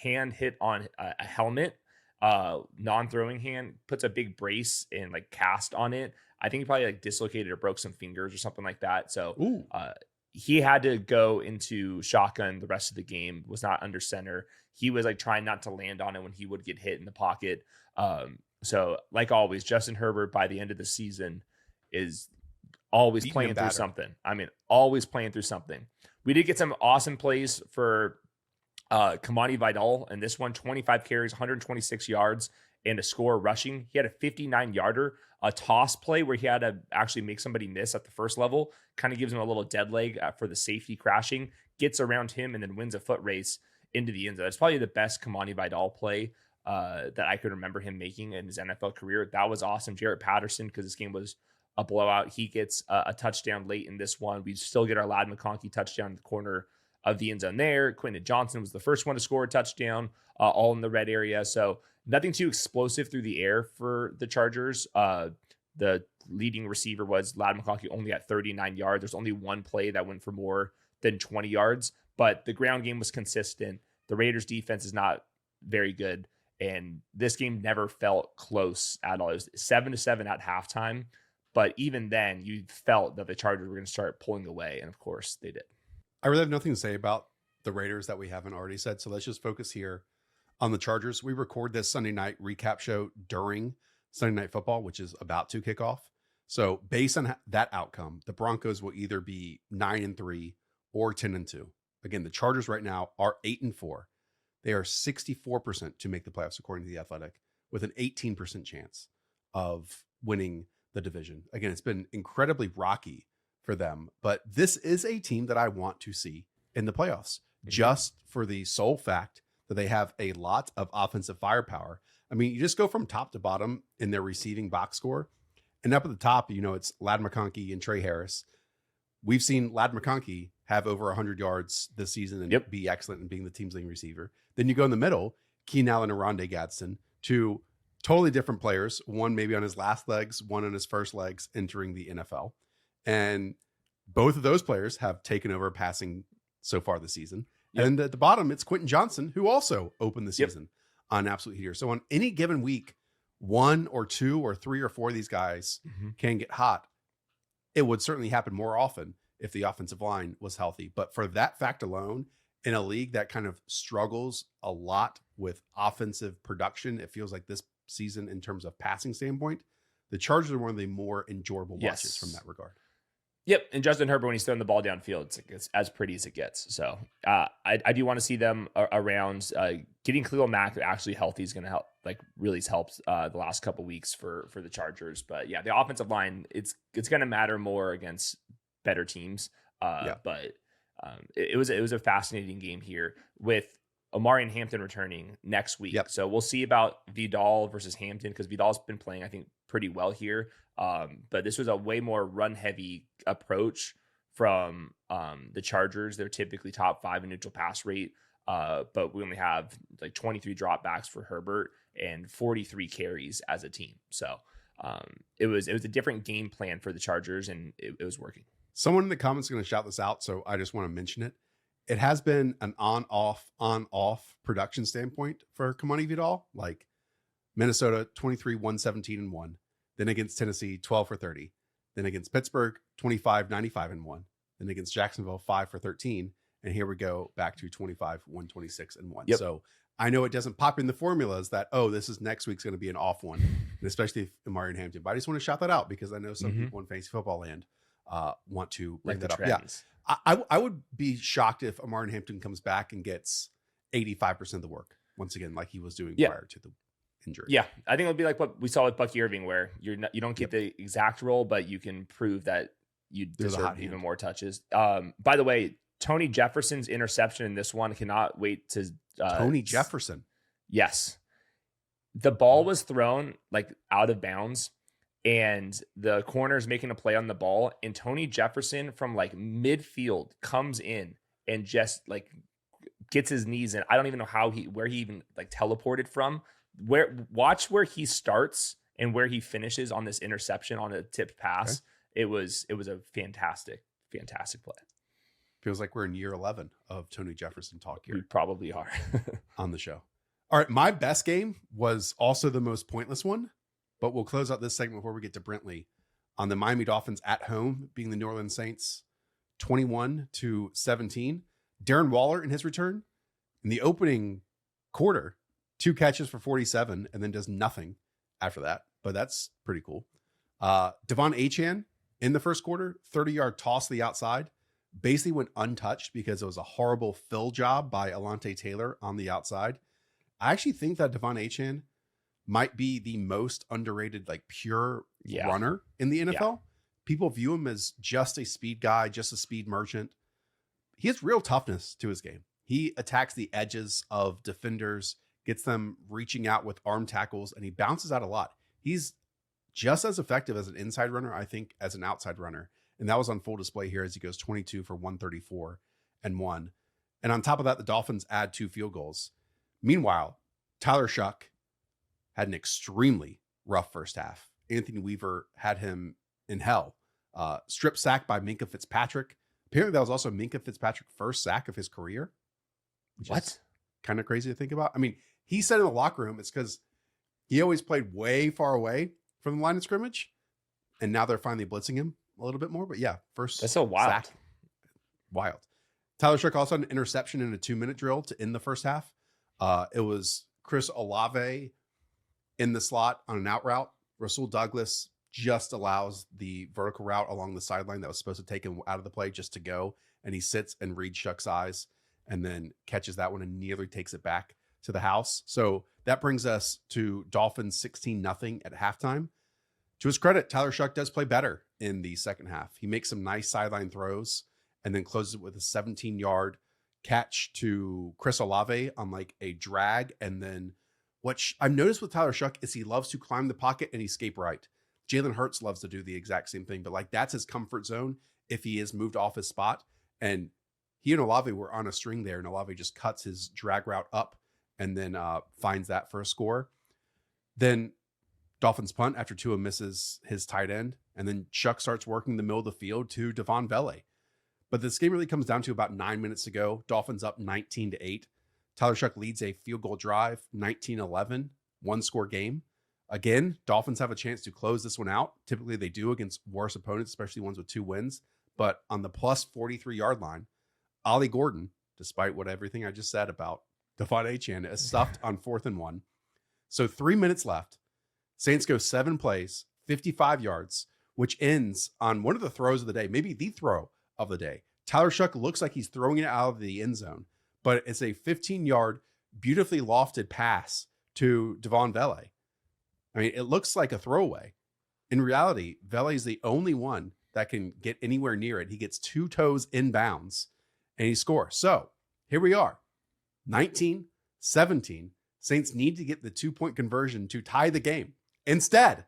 hand hit on a helmet, non-throwing hand, puts a big brace and like cast on it. I think he probably like dislocated or broke some fingers or something like that. So he had to go into shotgun the rest of the game, was not under center. He was like trying not to land on it when he would get hit in the pocket. So like always, Justin Herbert by the end of the season is always playing through something. I mean, always playing through something. We did get some awesome plays for Kamani Vidal, and this one, 25 carries, 126 yards, and a score rushing. He had a 59-yarder, a toss play where he had to actually make somebody miss at the first level, kind of gives him a little dead leg for the safety crashing, gets around him, and then wins a foot race into the end zone. That's probably the best Kamani Vidal play that I could remember him making in his NFL career. That was awesome. Jarrett Patterson, because this game was a blowout, he gets a touchdown late in this one. We still get our Ladd McConkey touchdown in the corner of the end zone there. Quentin Johnson was the first one to score a touchdown, all in the red area. So nothing too explosive through the air for the Chargers. The leading receiver was Ladd McConkey, only at 39 yards. There's only one play that went for more than 20 yards, but the ground game was consistent. The Raiders defense is not very good, and this game never felt close at all. It was 7-7 at halftime, but even then you felt that the Chargers were going to start pulling away, and of course they did. I really have nothing to say about the Raiders that we haven't already said, so let's just focus here on the Chargers. We record this Sunday night recap show during Sunday Night Football, which is about to kick off. So based on that outcome, the Broncos will either be 9-3 or 10-2. Again, the Chargers right now are 8-4. They are 64% to make the playoffs, according to The Athletic, with an 18% chance of winning the division. Again, it's been incredibly rocky for them, but this is a team that I want to see in the playoffs, just for the sole fact that they have a lot of offensive firepower. I mean, you just go from top to bottom in their receiving box score, and up at the top, you know, it's Ladd McConkey and Trey Harris. We've seen Ladd McConkey have over 100 yards this season and be excellent in being the team's leading receiver. Then you go in the middle, Keenan Allen and Rondé Gadsden, two totally different players, one maybe on his last legs, one on his first legs entering the NFL. And both of those players have taken over passing so far this season. And at the bottom, it's Quentin Johnson, who also opened the season on absolute heater. So on any given week, 1 or 2 or 3 or 4 of these guys can get hot. It would certainly happen more often if the offensive line was healthy. But for that fact alone, in a league that kind of struggles a lot with offensive production, it feels like this season in terms of passing standpoint, the Chargers are one of the more enjoyable watches from that regard. Yep, and Justin Herbert, when he's throwing the ball downfield, it's as pretty as it gets. So I do want to see them around. Getting Khalil Mack actually healthy is going to help, like really helped the last couple weeks for the Chargers. But yeah, the offensive line, it's going to matter more against better teams. But it was a fascinating game here with Omari and Hampton returning next week. So we'll see about Vidal versus Hampton, because Vidal's been playing, I think, pretty well here. But this was a way more run heavy approach from the Chargers. They're typically top 5 in neutral pass rate. But we only have like 23 dropbacks for Herbert and 43 carries as a team. So it was a different game plan for the Chargers, and it was working. Someone in the comments is going to shout this out, so I just want to mention it. It has been an on-off production standpoint for Kamani Vidal. Like Minnesota, 23, 117 and 1. Then against Tennessee, 12 for 30. Then against Pittsburgh, 25, 95 and 1. Then against Jacksonville, 5 for 13. And here we go back to 25, 126 and 1. So I know it doesn't pop in the formulas that, oh, this is next week's going to be an off one, and especially if Omari and Hampton. But I just want to shout that out because I know some people in fantasy football land want to bring that up. Trends. Yeah, I would be shocked if Omari and Hampton comes back and gets 85% of the work once again, like he was doing prior to the injury. Yeah, I think it'll be like what we saw with Bucky Irving, where you don't get the exact role, but you can prove that you deserve even more touches. By the way, Tony Jefferson's interception in this one, I cannot wait to Tony Jefferson. Yes. The ball was thrown like out of bounds, and the corner's making a play on the ball, and Tony Jefferson from like midfield comes in and just like gets his knees in. I don't even know where he even like teleported from. Watch where he starts and where he finishes on this interception on a tipped pass. Okay. It was a fantastic play. Feels like we're in year 11 of Tony Jefferson talk here. We probably are on the show. All right, my best game was also the most pointless one, but we'll close out this segment before we get to Brentley on the Miami Dolphins at home being the New Orleans Saints 21-17. Darren Waller in his return in the opening quarter, 2 catches for 47 and then does nothing after that, but that's pretty cool. Devon Achane in the first quarter, 30-yard toss to the outside, basically went untouched because it was a horrible fill job by Alontae Taylor on the outside. I actually think that Devon Achane might be the most underrated, like pure runner in the NFL. Yeah. People view him as just a speed guy, just a speed merchant. He has real toughness to his game. He attacks the edges of defenders, gets them reaching out with arm tackles, and he bounces out a lot. He's just as effective as an inside runner, I think, as an outside runner. And that was on full display here as he goes 22 for 134 and 1. And on top of that, the Dolphins add 2 field goals. Meanwhile, Tyler Shuck had an extremely rough first half. Anthony Weaver had him in hell. Strip sack by Minkah Fitzpatrick. Apparently that was also Minkah Fitzpatrick's first sack of his career. What? Kind of crazy to think about. I mean, he said in the locker room, it's because he always played way far away from the line of scrimmage. And now they're finally blitzing him a little bit more. But yeah, first that's so wild. Sack. Wild. Tyler Shuck also had an interception in a 2-minute drill to end the first half. It was Chris Olave in the slot on an out route. Rasul Douglas just allows the vertical route along the sideline that was supposed to take him out of the play just to go. And he sits and reads Shuck's eyes and then catches that one and nearly takes it back to the house. So that brings us to Dolphins 16-0 at halftime. To his credit, Tyler Shuck does play better in the second half. He makes some nice sideline throws and then closes it with a 17-yard catch to Chris Olave on like a drag. And then what I've noticed with Tyler Shuck is he loves to climb the pocket and escape right. Jalen Hurts loves to do the exact same thing, but like that's his comfort zone if he is moved off his spot. And he and Olave were on a string there, and Olave just cuts his drag route up and then finds that for a score. Then Dolphins punt after Tua misses his tight end, and then Shuck starts working the middle of the field to Devon Vele. But this game really comes down to about 9 minutes ago. Dolphins up 19-8. Tyler Shuck leads a field goal drive, 19-11, 1-score game. Again, Dolphins have a chance to close this one out. Typically they do against worse opponents, especially ones with 2 wins. But on the plus 43-yard line, Ollie Gordon, despite what everything I just said about Devon Achane, is stuffed on 4th and 1. So 3 minutes left. Saints go 7 plays, 55 yards, which ends on one of the throws of the day, maybe the throw of the day. Tyler Shuck looks like he's throwing it out of the end zone, but it's a 15-yard, beautifully lofted pass to Devon Vele. I mean, it looks like a throwaway. In reality, Vele is the only one that can get anywhere near it. He gets 2 toes in bounds and he scores. So here we are, 19-17. Saints need to get the 2-point conversion to tie the game. Instead,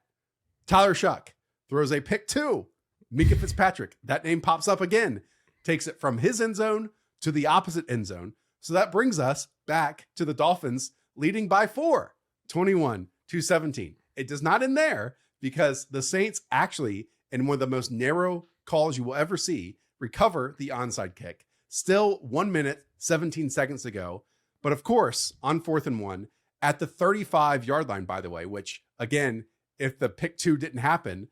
Tyler Shuck throws a pick 2. Minkah Fitzpatrick, that name pops up again, takes it from his end zone to the opposite end zone. So that brings us back to the Dolphins leading by 4, 21-17. It does not end there because the Saints actually, in one of the most narrow calls you will ever see, recover the onside kick. Still 1 minute, 17 seconds to go. But of course, on 4th and 1 at the 35-yard line, by the way, which again, if the pick 2 didn't happen,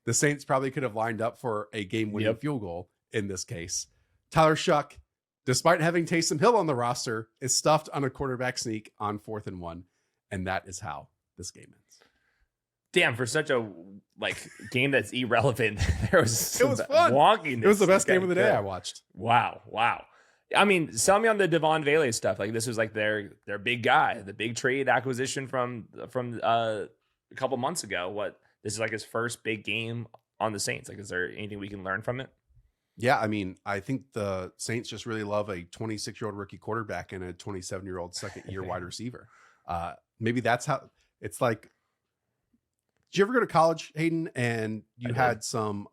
the Saints probably could have lined up for a game-winning field goal in this case. Tyler Shuck, despite having Taysom Hill on the roster, is stuffed on a quarterback sneak on 4th and 1. And that is how this game ends. Damn, for such a game that's irrelevant, it was fun. Wonkiness. It was the best game of the day I watched. Wow. I mean, sell me on the Devon Vele stuff. Like this was like their big guy, the big trade acquisition from a couple months ago. What this is like his first big game on the Saints. Like, is there anything we can learn from it? Yeah, I mean, I think the Saints just really love a 26-year-old rookie quarterback and a 27-year-old second-year wide receiver. Maybe that's how it's like. Did you ever go to college, Hayden, and you had some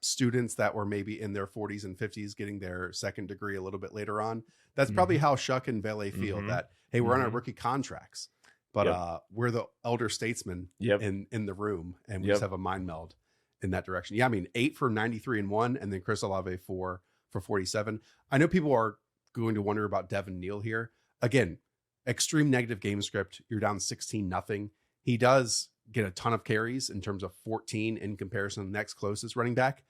students that were maybe in their 40s and 50s getting their second degree a little bit later on? That's probably how Shuck and Vele feel that, hey, we're on our rookie contracts, but we're the elder statesmen in the room, and we just have a mind meld in that direction. Yeah, I mean, 8 for 93 and 1, and then Chris Olave 4 for 47. I know people are going to wonder about Devin Neal here. Again, extreme negative game script. You're down 16-0. He does get a ton of carries in terms of 14 in comparison to the next closest running back.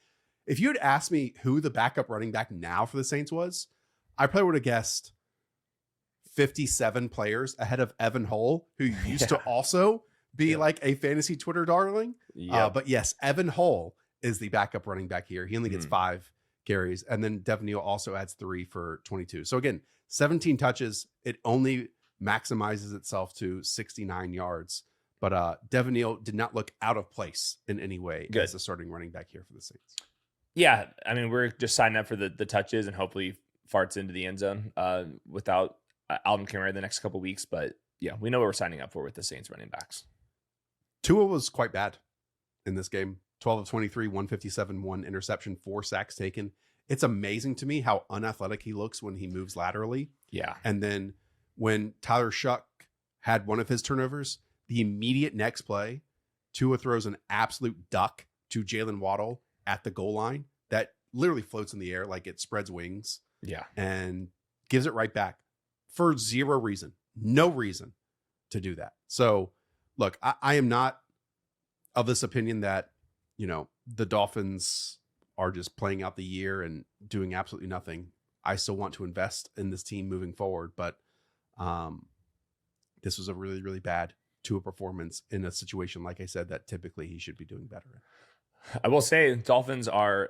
If you had asked me who the backup running back now for the Saints was, I probably would have guessed 57 players ahead of Evan Hull, who used to also be like a fantasy Twitter darling. But yes, Evan Hull is the backup running back here. He only gets 5 carries. And then Devin Neal also adds 3 for 22. So again, 17 touches. It only maximizes itself to 69 yards. But Devin Neal did not look out of place in any way as a starting running back here for the Saints. Yeah, I mean, we're just signing up for the touches and hopefully farts into the end zone without Alvin Kamara the next couple of weeks. But yeah, we know what we're signing up for with the Saints running backs. Tua was quite bad in this game. 12 of 23, 157, 1 interception, 4 sacks taken. It's amazing to me how unathletic he looks when he moves laterally. Yeah. And then when Tyler Shuck had one of his turnovers, the immediate next play, Tua throws an absolute duck to Jalen Waddle at the goal line that literally floats in the air like it spreads wings. Yeah. And gives it right back for zero reason. No reason to do that. So, look, I am not of this opinion that, you know, the Dolphins are just playing out the year and doing absolutely nothing. I still want to invest in this team moving forward, but this was a really, really bad Tua performance in a situation, like I said, that typically he should be doing better in. I will say Dolphins are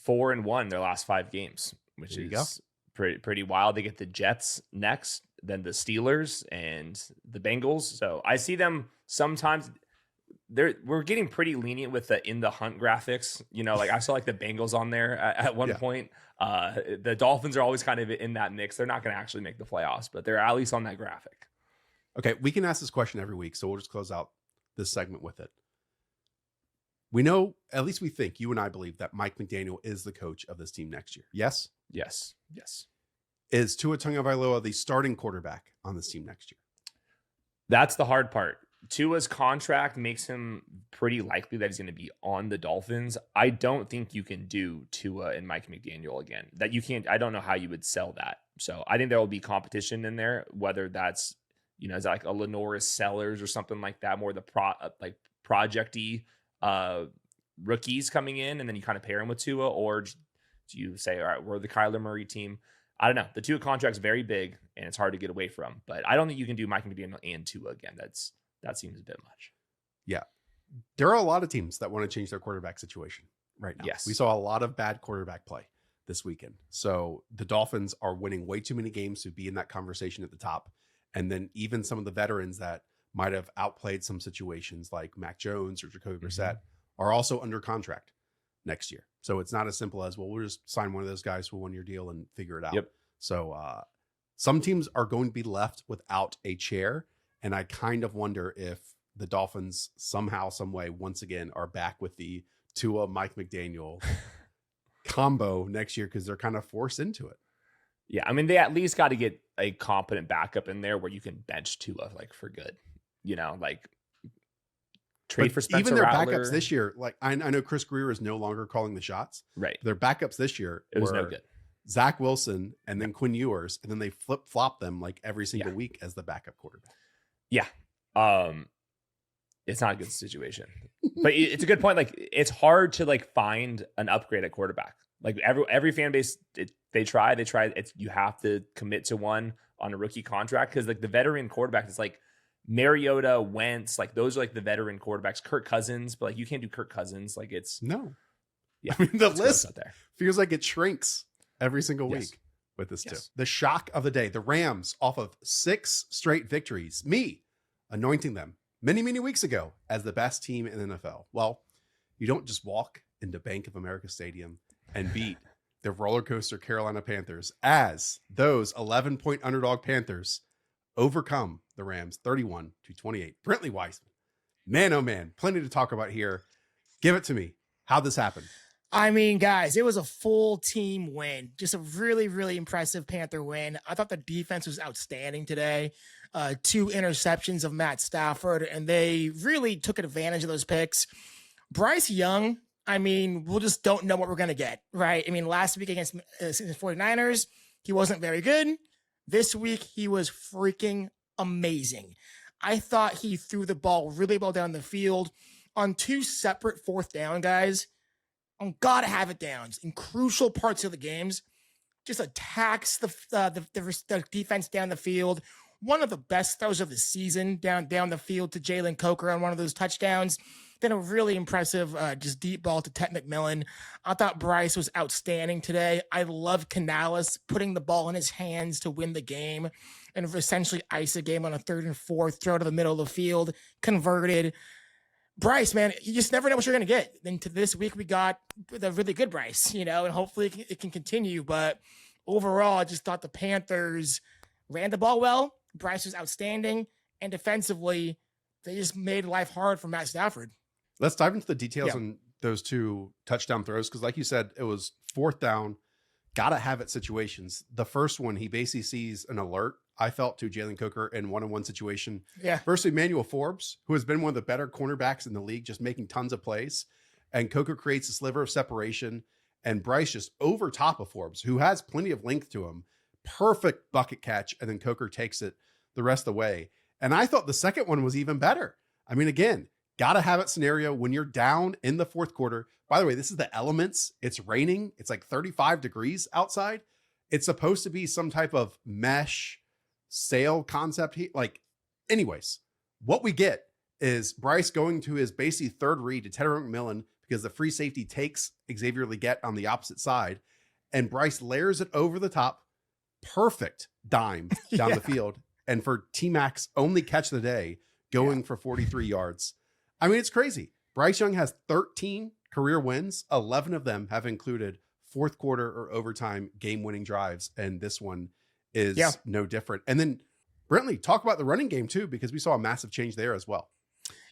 4-1 their last 5 games, which is pretty wild. They get the Jets next, then the Steelers and the Bengals. So I see them sometimes. We're getting pretty lenient with the in the hunt graphics. You know, like I saw like the Bengals on there at one point. The Dolphins are always kind of in that mix. They're not going to actually make the playoffs, but they're at least on that graphic. Okay, we can ask this question every week, so we'll just close out this segment with it. We know, at least we think, you and I believe that Mike McDaniel is the coach of this team next year. Yes? Yes. Is Tua Tagovailoa the starting quarterback on this team next year? That's the hard part. Tua's contract makes him pretty likely that he's going to be on the Dolphins. I don't think you can do Tua and Mike McDaniel again. That you can't. I don't know how you would sell that. So I think there will be competition in there, whether that's, you know, is that like a Lenoris Sellers or something like that, more the project-y rookies coming in, and then you kind of pair them with Tua, or do you say, all right, we're the Kyler Murray team? I don't know. The Tua contract's very big, and it's hard to get away from. But I don't think you can do Mike McDaniel and Tua again. That seems a bit much. Yeah. There are a lot of teams that want to change their quarterback situation right now. Yes. We saw a lot of bad quarterback play this weekend. So the Dolphins are winning way too many games to be in that conversation at the top. And then even some of the veterans that might have outplayed some situations like Mac Jones or Jacoby Brissett are also under contract next year. So it's not as simple as, well, we'll just sign one of those guys for a 1-year deal and figure it out. Yep. So some teams are going to be left without a chair. And I kind of wonder if the Dolphins somehow, some way, once again, are back with the Tua Mike McDaniel combo next year because they're kind of forced into it. Yeah, I mean, they at least got to get a competent backup in there where you can bench Tua like for good. You know, like trade for Spencer even their Rattler. Backups this year, like I know Chris Greer is no longer calling the shots. Right. Their backups this year was were no good. Zach Wilson and then Quinn Ewers, and then they flip-flop them like every single week as the backup quarterback. Yeah. It's not a good situation. But it's a good point. Like, it's hard to like find an upgrade at quarterback. Like every fan base, they try. It's, you have to commit to one on a rookie contract because like the veteran quarterback is like Mariota, Wentz, like those are like the veteran quarterbacks. Kirk Cousins, but like you can't do Kirk Cousins. Like it's no. Yeah, I mean the list out there feels like it shrinks every single week. with this too. Yes. The shock of the day, the Rams off of 6 straight victories, me anointing them many, many weeks ago as the best team in the NFL. Well, you don't just walk into Bank of America Stadium and beat the roller coaster Carolina Panthers as those 11-point underdog Panthers overcome the Rams 31-28. Brentley Weissman, man, oh man, plenty to talk about here. Give it to me. How'd this happen? I mean, guys, it was a full team win. Just a really, really impressive Panther win. I thought the defense was outstanding today. 2 interceptions of Matt Stafford, and they really took advantage of those picks. Bryce Young, I mean, we just don't know what we're going to get, right? I mean, last week against the 49ers, he wasn't very good. This week, he was freaking amazing. I thought he threw the ball really well down the field on 2 separate fourth down guys. On gotta have it downs in crucial parts of the games. Just attacks the defense down the field. One of the best throws of the season down the field to Jalen Coker on one of those touchdowns. Then a really impressive just deep ball to Ted McMillan. I thought Bryce was outstanding today. I love Canales putting the ball in his hands to win the game and essentially ice a game on a 3rd and 4th, throw to the middle of the field, converted. Bryce, man, you just never know what you're going to get. Then to this week, we got the really good Bryce, and hopefully it can continue. But overall, I just thought the Panthers ran the ball well. Bryce was outstanding. And defensively, they just made life hard for Matt Stafford. Let's dive into the details on those 2 touchdown throws. Because like you said, it was 4th down, gotta have it situations. The first one, he basically sees an alert, I felt, to Jalen Coker in one-on-one situation. Yeah. Versus Emmanuel Forbes, who has been one of the better cornerbacks in the league, just making tons of plays. And Coker creates a sliver of separation. And Bryce just over top of Forbes, who has plenty of length to him. Perfect bucket catch. And then Coker takes it the rest of the way. And I thought the second one was even better. I mean, again, gotta have it scenario when you're down in the 4th quarter. By the way, this is the elements. It's raining. It's like 35 degrees outside. It's supposed to be some type of mesh sail concept. Anyways, what we get is Bryce going to his basically 3rd read to Ted McMillan because the free safety takes Xavier Legette on the opposite side, and Bryce layers it over the top. Perfect dime down the field. And for T-Mac's only catch of the day, going for 43 yards. I mean, it's crazy. Bryce Young has 13 career wins. 11 of them have included 4th quarter or overtime game-winning drives. And this one is no different. And then, Brentley, talk about the running game too, because we saw a massive change there as well.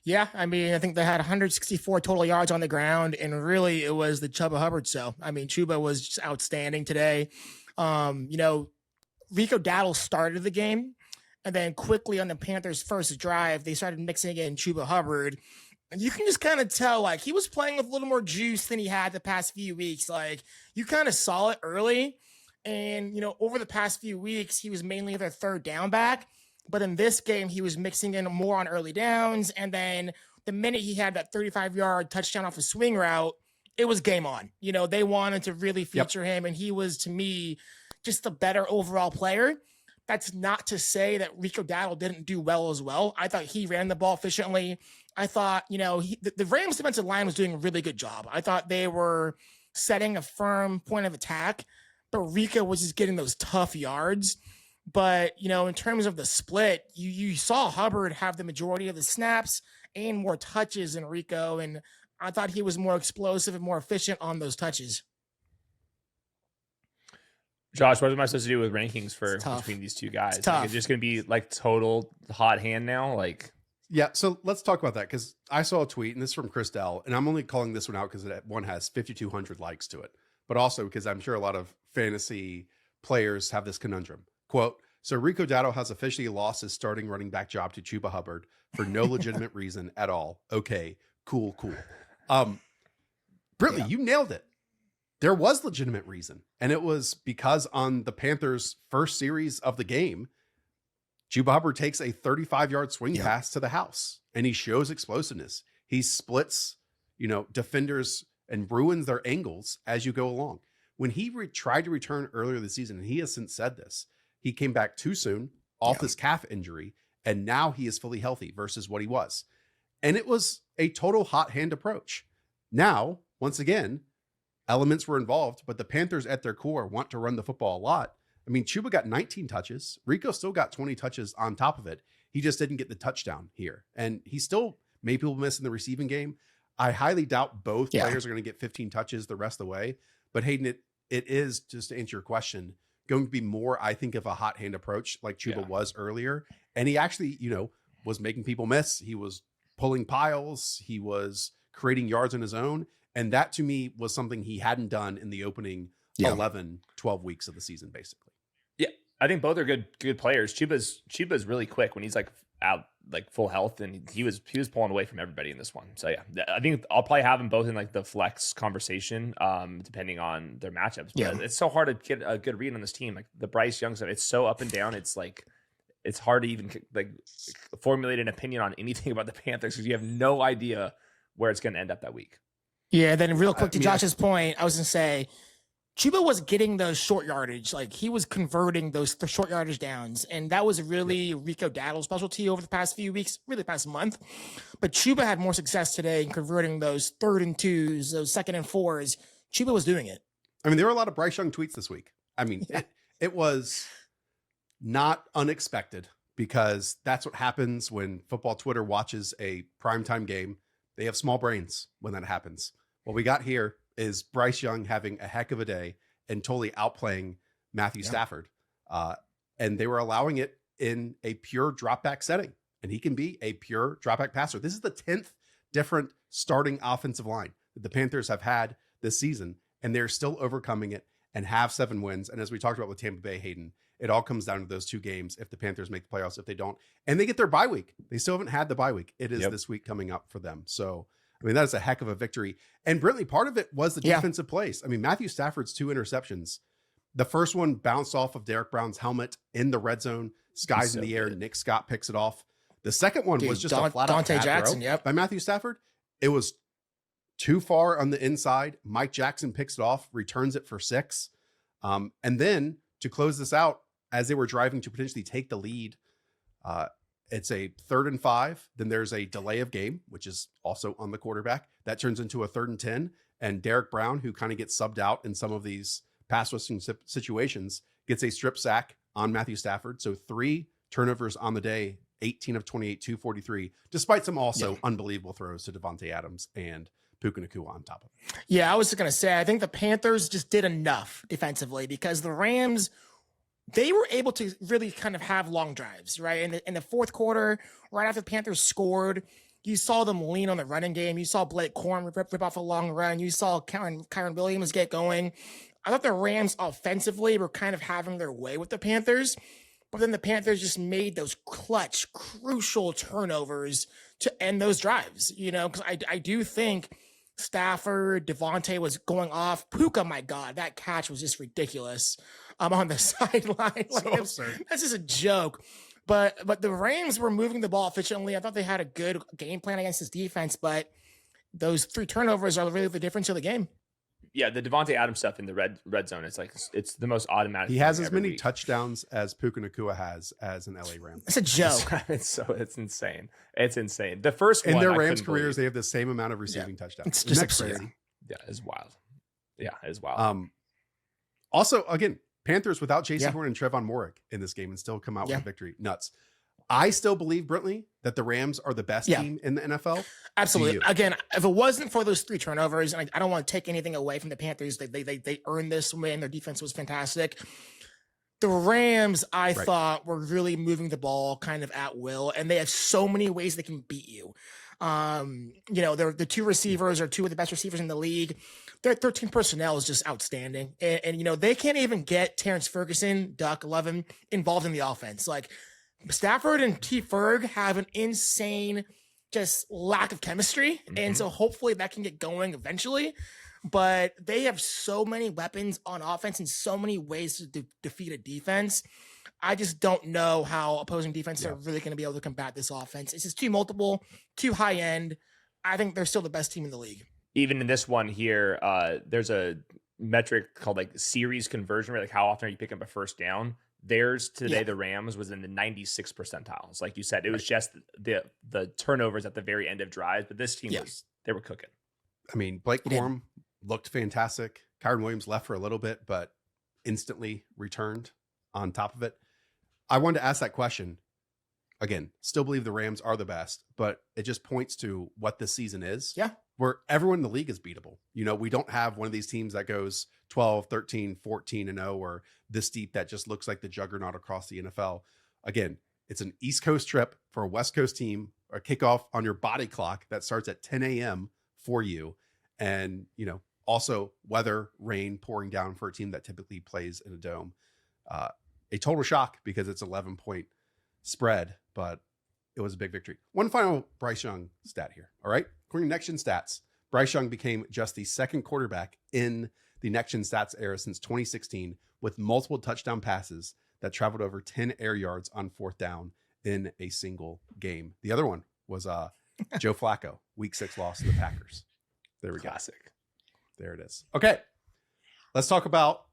Yeah, I mean, I think they had 164 total yards on the ground, and really it was the Chuba Hubbard show. I mean, Chuba was just outstanding today. Rico Dowdle started the game, and then quickly on the Panthers' first drive, they started mixing in Chuba Hubbard. And you can just kind of tell, he was playing with a little more juice than he had the past few weeks. You kind of saw it early. And, over the past few weeks, he was mainly their 3rd down back. But in this game, he was mixing in more on early downs. And then the minute he had that 35-yard touchdown off a swing route, it was game on. They wanted to really feature him. And he was, to me, just a better overall player. That's not to say that Rico Dowdle didn't do well as well. I thought he ran the ball efficiently. I thought, the Rams defensive line was doing a really good job. I thought they were setting a firm point of attack, but Rico was just getting those tough yards. But, in terms of the split, you saw Hubbard have the majority of the snaps and more touches than Rico. And I thought he was more explosive and more efficient on those touches. Josh, what am I supposed to do with rankings between these 2 guys? It's just going to be total hot hand now? Yeah, so let's talk about that, because I saw a tweet, and this is from Chris Dell, and I'm only calling this one out because one has 5,200 likes to it, but also because I'm sure a lot of fantasy players have this conundrum. Quote, so Rico Dowdle has officially lost his starting running back job to Chuba Hubbard for no legitimate reason at all. Okay, cool. Brentley, you nailed it. There was legitimate reason, and it was because on the Panthers' first series of the game, Chuba Hubbard takes a 35-yard swing pass to the house, and he shows explosiveness. He splits, defenders and ruins their angles as you go along. When he tried to return earlier this season, and he has since said this, he came back too soon off his calf injury, and now he is fully healthy versus what he was. And it was a total hot hand approach. Now, once again, elements were involved, but the Panthers at their core want to run the football a lot. I mean, Chuba got 19 touches. Rico still got 20 touches on top of it. He just didn't get the touchdown here. And he still made people miss in the receiving game. I highly doubt both players are going to get 15 touches the rest of the way. But Hayden, it is, just to answer your question, going to be more, I think, of a hot hand approach like Chuba was earlier. And he actually, was making people miss. He was pulling piles. He was creating yards on his own. And that to me was something he hadn't done in the opening 11, 12 weeks of the season, basically. Yeah. I think both are good players. Chuba's really quick when he's like out, like full health, and he was pulling away from everybody in this one. So yeah, I think I'll probably have them both in like the flex conversation, depending on their matchups. But it's so hard to get a good read on this team. Like the Bryce Young stuff, it's so up and down. It's like, it's hard to even like formulate an opinion on anything about the Panthers because you have no idea where it's going to end up that week. Yeah. Then real quick to Josh's point, I was going to say, Chuba was getting those short yardage. Like he was converting the short yardage downs. And that was really Rico Daddle's specialty over the past few weeks, really the past month. But Chuba had more success today in converting those 3rd and 2s, those 2nd and 4s. Chuba was doing it. I mean, there were a lot of Bryce Young tweets this week. I mean, it was not unexpected because that's what happens when football Twitter watches a primetime game. They have small brains when that happens. What we got here is Bryce Young having a heck of a day and totally outplaying Matthew Stafford. And they were allowing it in a pure drop back setting. And he can be a pure drop back passer. This is the 10th different starting offensive line that the Panthers have had this season. And they're still overcoming it and have 7 wins. And as we talked about with Tampa Bay, Hayden, it all comes down to those 2 games. If the Panthers make the playoffs, if they don't, and they get their bye week, they still haven't had the bye week. It is this week coming up for them. So, I mean, that is a heck of a victory. And Brentley, part of it was the defensive plays. I mean, Matthew Stafford's 2 interceptions. The first one bounced off of Derek Brown's helmet in the red zone, skies in the air. Nick Scott picks it off. The second one was just a flat out Dante Jackson by Matthew Stafford. It was too far on the inside. Mike Jackson picks it off, returns it for 6. And then to close this out, as they were driving to potentially take the lead, it's a 3rd and 5. Then there's a delay of game, which is also on the quarterback. That turns into a 3rd and 10. And Derek Brown, who kind of gets subbed out in some of these pass rushing situations, gets a strip sack on Matthew Stafford. So 3 turnovers on the day, 18 of 28, 243, despite some also unbelievable throws to Devontae Adams and Puka Nacua on top of it. Yeah, I was just going to say, I think the Panthers just did enough defensively because the Rams, they were able to really kind of have long drives, right? In the fourth quarter, right after the Panthers scored, you saw them lean on the running game. You saw Blake Corn rip off a long run. You saw Kyron Williams get going. I thought the Rams offensively were kind of having their way with the Panthers, but then the Panthers just made those clutch, crucial turnovers to end those drives, because I do think Stafford, Devontae was going off. Puka, my God, that catch was just ridiculous. On the sideline. That's just a joke. But the Rams were moving the ball efficiently. I thought they had a good game plan against this defense, but those 3 turnovers are really the difference of the game. Yeah, the Devontae Adams stuff in the red zone, it's the most automatic. He has as many touchdowns as Puka Nacua has as an LA Ram. It's a joke. It's insane. It's insane. The first in one, their Rams careers, they have the same amount of receiving touchdowns. It's just absurd. Crazy. Yeah, it's wild. Yeah, it's wild. Also, again, Panthers without J.C. Horn and Trevon Moehrig in this game and still come out with a victory. Nuts. I still believe, Brentley, that the Rams are the best team in the NFL. Absolutely. Again, if it wasn't for those 3 turnovers, and I don't want to take anything away from the Panthers, they earned this win. Their defense was fantastic. The Rams, I thought, were really moving the ball kind of at will, and they have so many ways they can beat you. The 2 receivers are 2 of the best receivers in the league. Their 13 personnel is just outstanding. And they can't even get Terrence Ferguson, Duck, Levin involved in the offense. Like Stafford and T. Ferg have an insane just lack of chemistry. Mm-hmm. And so hopefully that can get going eventually. But they have so many weapons on offense and so many ways to defeat a defense. I just don't know how opposing defenses are really going to be able to combat this offense. It's just too multiple, too high end. I think they're still the best team in the league. Even in this one here, there's a metric called like series conversion rate, like how often are you picking up a first down? Theirs today, the Rams, was in the 96 percentiles. Like you said, it was just the turnovers at the very end of drives, but this team they were cooking. I mean, Blake Corum looked fantastic. Kyron Williams left for a little bit, but instantly returned. on top of it. I wanted to ask that question again. Still believe the Rams are the best, but it just points to what this season is. Yeah. Where everyone in the league is beatable. You know, we don't have one of these teams that goes 12, 13, 14 and 0 or this deep that just looks like the juggernaut across the NFL. Again, it's an East Coast trip for a West Coast team, a kickoff on your body clock that starts at 10 a.m. for you. And, you know, also weather, rain pouring down for a team that typically plays in a dome. A total shock because it's 11-point spread, but it was a big victory. One final Bryce Young stat here. All right. According to Next Gen Stats, Bryce Young became just the second quarterback in the Next Gen Stats era since 2016 with multiple touchdown passes that traveled over 10 air yards on fourth down in a single game. The other one was Joe Flacco, week 6 loss to the Packers. There we Classic. go. There it is. Okay. Let's talk about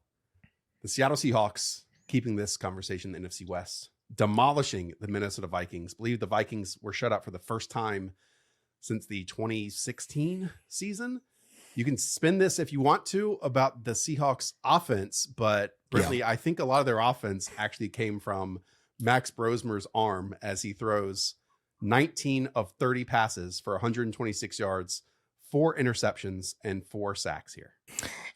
the Seattle Seahawks keeping this conversation in the NFC West, demolishing the Minnesota Vikings. Believe the Vikings were shut out for the first time since the 2016 season. You can spin this if you want to about the Seahawks offense, but Brentley, I think a lot of their offense actually came from Max Brosmer's arm as he throws 19 of 30 passes for 126 yards, 4 interceptions, and 4 sacks here.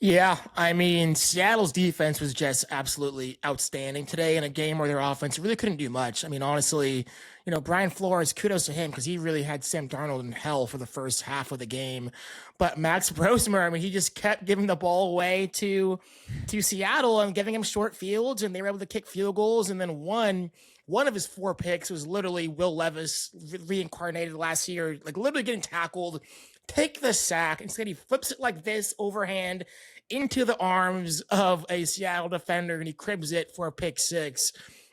Yeah, I mean, Seattle's defense was just absolutely outstanding today in a game where their offense really couldn't do much. I mean, honestly, you know, Brian Flores, kudos to him because he really had Sam Darnold in hell for the first half of the game. But Max Brosmer, I mean, he just kept giving the ball away to Seattle and giving him short fields, and they were able to kick field goals. And then one of his 4 picks was literally Will Levis reincarnated last year, like literally getting tackled, take the sack. Instead, he flips it like this overhand into the arms of a Seattle defender, and he cribs it for a pick 6.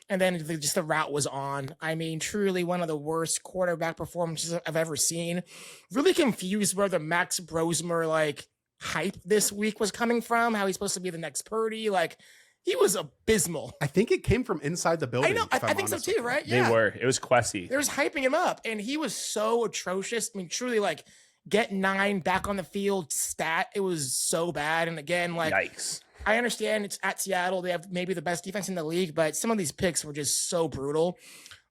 And then just the route was on. I mean, truly one of the worst quarterback performances I've ever seen. Really confused where the Max Brosmer like hype this week was coming from. How he's supposed to be the next Purdy. Like, he was abysmal. I think it came from inside the building. I know. I think so too, right? Yeah. They were. It was Quessy. They was hyping him up, and he was so atrocious. I mean, truly, like, get 9 back on the field stat. It was so bad. And again, like, yikes. I understand it's at Seattle. They have maybe the best defense in the league, but some of these picks were just so brutal.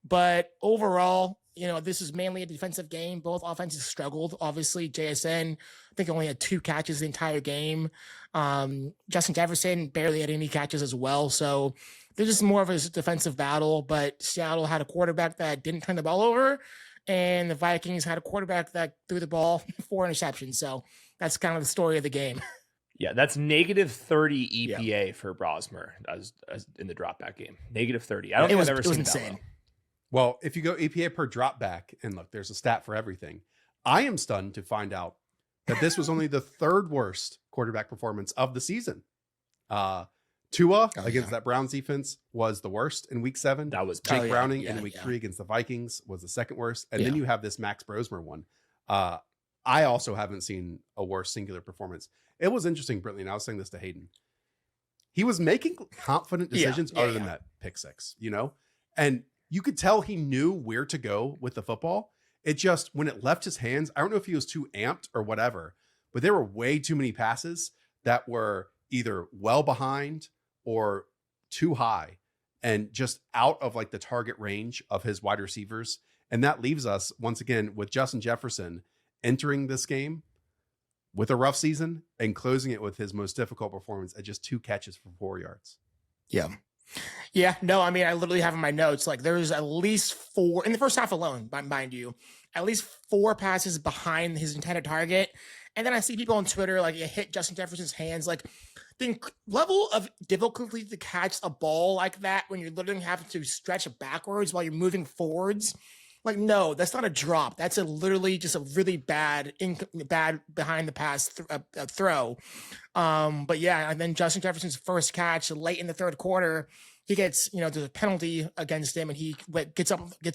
But overall, you know, this is mainly a defensive game. Both offenses struggled. Obviously, JSN, I think, only had 2 catches the entire game. Justin Jefferson barely had any catches as well. So this is more of a defensive battle, but Seattle had a quarterback that didn't turn the ball over, and the Vikings had a quarterback that threw the ball 4 interceptions. So that's kind of the story of the game. Yeah, that's negative 30 EPA for Brosmer as in the dropback game. Negative 30. I don't think I've ever seen insane. that low. Well, if you go EPA per drop back, and look, there's a stat for everything. I am stunned to find out that this was only the 3rd worst quarterback performance of the season. Tua against that Browns defense was the worst in week 7. That was Jake Browning in week 3 against the Vikings was the 2nd worst. And then you have this Max Brosmer one. I also haven't seen a worse singular performance. It was interesting, Brentley, and I was saying this to Hayden. He was making confident decisions other than that pick 6, you know? And you could tell he knew where to go with the football. It just, when it left his hands, I don't know if he was too amped or whatever, but there were way too many passes that were either well behind or too high and just out of like the target range of his wide receivers. And that leaves us once again with Justin Jefferson entering this game with a rough season and closing it with his most difficult performance at just 2 catches for 4 yards. Yeah. Yeah. No, I mean, I literally have in my notes, like there's at least 4 in the first half alone, mind you, at least 4 passes behind his intended target. And then I see people on Twitter, like, it hit Justin Jefferson's hands. Like, the level of difficulty to catch a ball like that when you're literally having to stretch backwards while you're moving forwards. Like, no, that's not a drop. That's literally just a really bad behind the pass throw. But yeah, and then Justin Jefferson's first catch late in the 3rd quarter, he gets, you know, there's a penalty against him, and he gets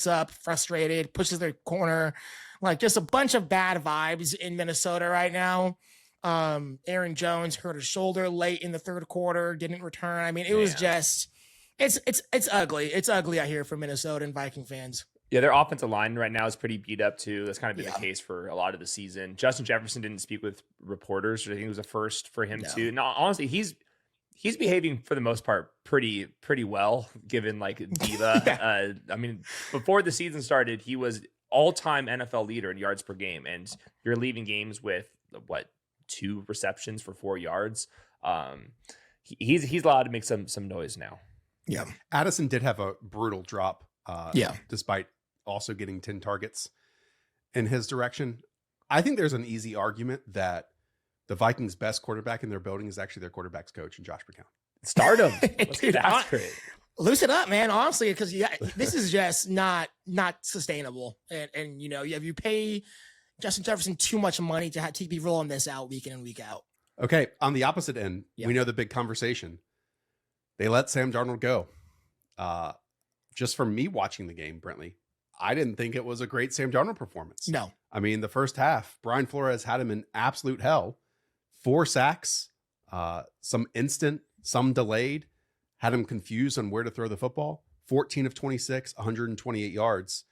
up frustrated, pushes their corner. Like, just a bunch of bad vibes in Minnesota right now. Aaron Jones hurt his shoulder late in the 3rd quarter, didn't return. I mean, it was just, it's ugly. It's ugly out here for Minnesota and Viking fans. Yeah, their offensive line right now is pretty beat up too. That's kind of been the case for a lot of the season. Justin Jefferson didn't speak with reporters. I think it was a first for him too. No, honestly, he's He's behaving for the most part pretty well, given like diva. I mean, before the season started, he was all-time NFL leader in yards per game, and you're leaving games with 2 receptions for 4 yards. He's allowed to make some noise now. Yeah, Addison did have a brutal drop. Despite also getting 10 targets in his direction. I think there's an easy argument that the Vikings' best quarterback in their building is actually their quarterback's coach, and Josh McCown. Start him. Dude, That's great. Loosen up, man. Honestly, because this is just not sustainable. And you know, you pay Justin Jefferson too much money to be rolling this out week in and week out. Okay, on the opposite end, we know the big conversation. They let Sam Darnold go. Just from me watching the game, Brentley, I didn't think it was a great Sam Darnold performance. No. I mean, the first half, Brian Flores had him in absolute hell. 4 sacks, some instant, some delayed, had him confused on where to throw the football. 14 of 26, 128 yards.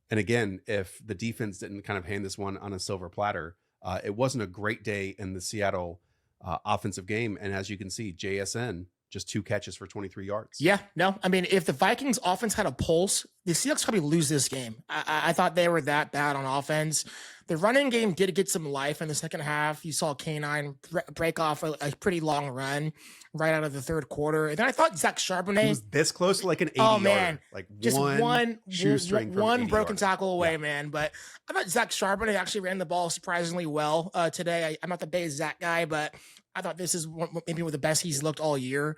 And again, if the defense didn't kind of hand this one on a silver platter, it wasn't a great day in the Seattle offensive game. And as you can see, JSN, just 2 catches for 23 yards. Yeah, no. I mean, if the Vikings offense had a pulse, the Seahawks probably lose this game. I thought they were that bad on offense. The running game did get some life in the second half. You saw K9 break off a pretty long run right out of the third quarter. And then I thought Zach Charbonnet was this close to like an 80 man, like just one shoestring one broken tackle away, man. But I thought Zach Charbonnet actually ran the ball surprisingly well today. I'm not the biggest Zach guy, but I thought this is maybe one of the best he's looked all year.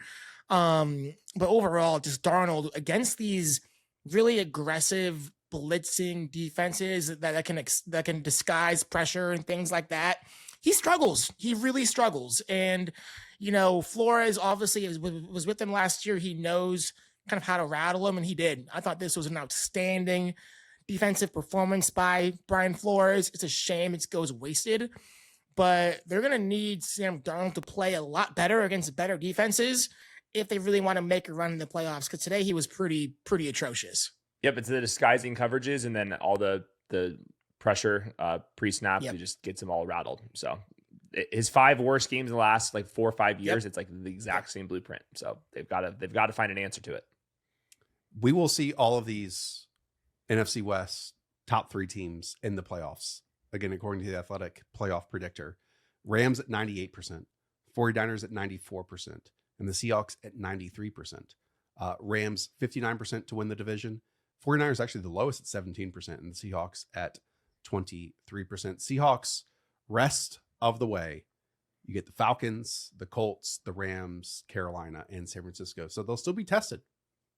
But overall, just Darnold against these really aggressive blitzing defenses that can disguise pressure and things like that. He struggles. He really struggles. And, you know, Flores obviously was with him last year. He knows kind of how to rattle him, and he did. I thought this was an outstanding defensive performance by Brian Flores. It's a shame it goes wasted, but they're going to need Sam Darnold to play a lot better against better defenses if they really want to make a run in the playoffs, because today he was pretty atrocious. Yep, it's the disguising coverages and then all the pressure pre-snap. He just gets them all rattled. So his 5 worst games in the last like 4 or 5 years, it's like the exact same blueprint. So they've got to find an answer to it. We will see all of these NFC West top 3 teams in the playoffs. Again, according to the Athletic playoff predictor, Rams at 98%, 49ers at 94%, and the Seahawks at 93%. Rams 59% to win the division. 49ers actually the lowest at 17%, and the Seahawks at 23%. Seahawks rest of the way. You get the Falcons, the Colts, the Rams, Carolina, and San Francisco. So they'll still be tested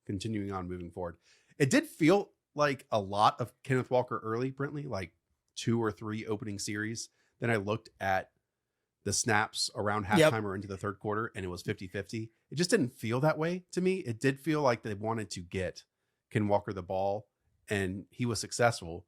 continuing on moving forward. It did feel like a lot of Kenneth Walker early, Brentley, like 2 or 3 opening series. Then I looked at the snaps around halftime or into the third quarter, and it was 50-50. It just didn't feel that way to me. It did feel like they wanted to get Ken Walker the ball, and he was successful,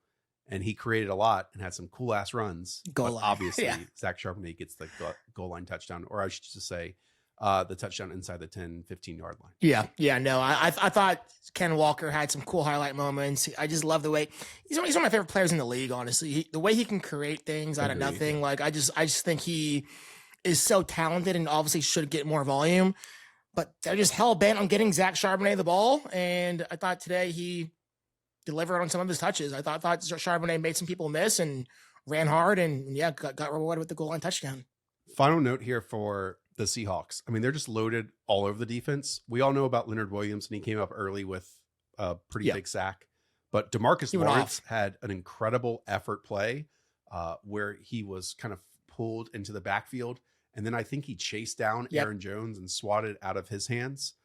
and he created a lot and had some cool ass runs. Goal line. Obviously, Zach Charbonnet gets the goal line touchdown, or I should just say the touchdown inside the 10-15 yard line. No, I thought Ken Walker had some cool highlight moments. I just love the way he's one of my favorite players in the league. Honestly, the way he can create things out of nothing. Like I just think he is so talented and obviously should get more volume. But they're just hell bent on getting Zach Charbonnet the ball, and I thought today he delivered on some of his touches. I thought Charbonnet made some people miss and ran hard, and got rewarded with the goal line touchdown. Final note here for the Seahawks. I mean, they're just loaded all over the defense. We all know about Leonard Williams, and he came up early with a pretty big sack. But DeMarcus Lawrence had an incredible effort play where he was kind of pulled into the backfield. And then I think he chased down Aaron Jones and swatted out of his hands.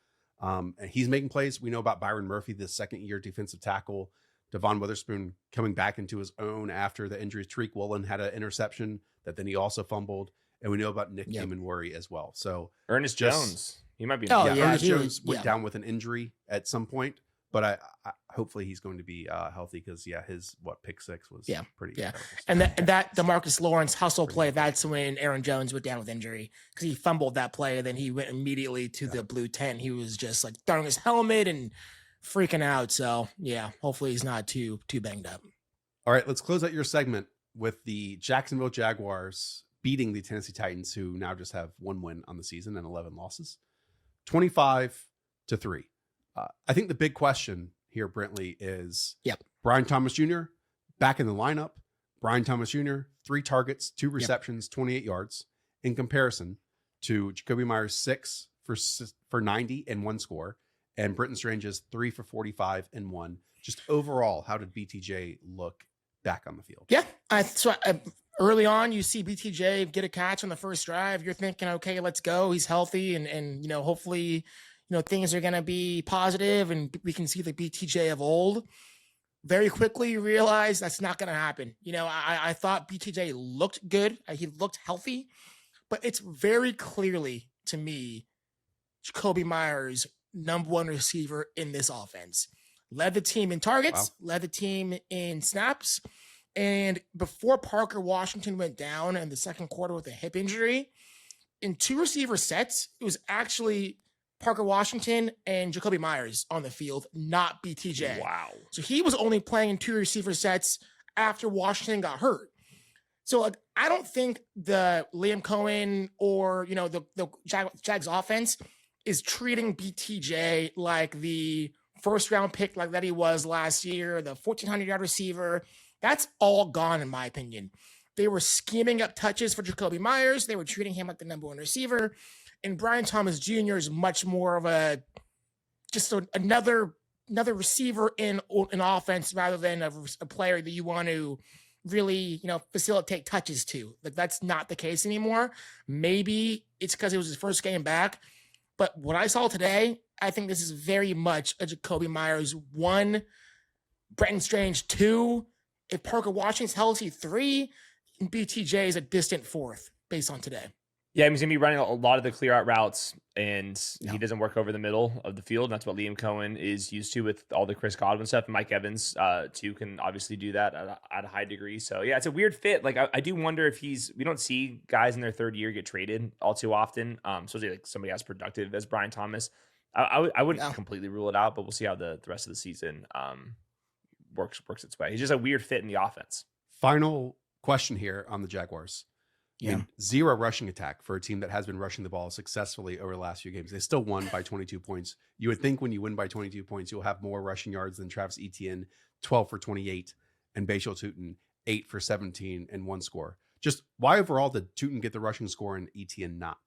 And he's making plays. We know about Byron Murphy, the second-year defensive tackle. Devon Witherspoon coming back into his own after the injuries. Tariq Woolen had an interception that then he also fumbled. And we know about Nick Emenwari as well. So Ernest Jones, he might be. Ernest Jones went down with an injury at some point, but I hopefully he's going to be healthy because his pick 6 was pretty incredible. And that DeMarcus Lawrence hustle play, that's when Aaron Jones went down with injury because he fumbled that play, and then he went immediately to the blue tent. He was just like throwing his helmet and freaking out. So hopefully he's not too banged up. All right, let's close out your segment with the Jacksonville Jaguars beating the Tennessee Titans, who now just have 1 win on the season and 11 losses. 25-3. I think the big question here, Brentley, is Brian Thomas Jr. back in the lineup. Brian Thomas Jr., 3 targets, 2 receptions, 28 yards, in comparison to Jacoby Myers, 6 for 90 and 1 score, and Britton Strange's 3 for 45 and 1. Just overall, how did BTJ look back on the field? Yeah, early on, you see BTJ get a catch on the first drive. You're thinking, okay, let's go. He's healthy, and hopefully, things are going to be positive, and we can see the BTJ of old. Very quickly, you realize that's not going to happen. I thought BTJ looked good. He looked healthy, but it's very clearly, to me, Jacoby Myers, number 1 receiver in this offense. Led the team in targets, led the team in snaps. And before Parker Washington went down in the second quarter with a hip injury, in 2 receiver sets, it was actually Parker Washington and Jacoby Myers on the field, not BTJ. Wow. So he was only playing in 2 receiver sets after Washington got hurt. So I don't think the Liam Cohen or, the Jags offense is treating BTJ like the first round pick like that he was last year, the 1,400-yard receiver. That's all gone, in my opinion. They were scheming up touches for Jacoby Myers. They were treating him like the number 1 receiver. And Brian Thomas Jr. is much more of another receiver in offense rather than a player that you want to really, facilitate touches to. Like, that's not the case anymore. Maybe it's because it was his first game back. But what I saw today, I think this is very much a Jacoby Myers 1, Brenton Strange 2, if Parker Washington's healthy 3, and BTJ is a distant 4th based on today. Yeah, he's going to be running a lot of the clear out routes, and he doesn't work over the middle of the field. And that's what Liam Cohen is used to with all the Chris Godwin stuff. And Mike Evans, too, can obviously do that at a high degree. So, yeah, it's a weird fit. Like, I do wonder if we don't see guys in their 3rd year get traded all too often, especially like somebody as productive as Brian Thomas. I wouldn't completely rule it out, but we'll see how the rest of the season works its way. He's just a weird fit in the offense. Final question here on the Jaguars. I mean, 0 rushing attack for a team that has been rushing the ball successfully over the last few games. They still won by 22 points. You would think when you win by 22 points, you'll have more rushing yards than Travis Etienne, 12 for 28, and Bashal Tutin, 8 for 17 and 1 score. Just why overall did Tutin get the rushing score and Etienne not?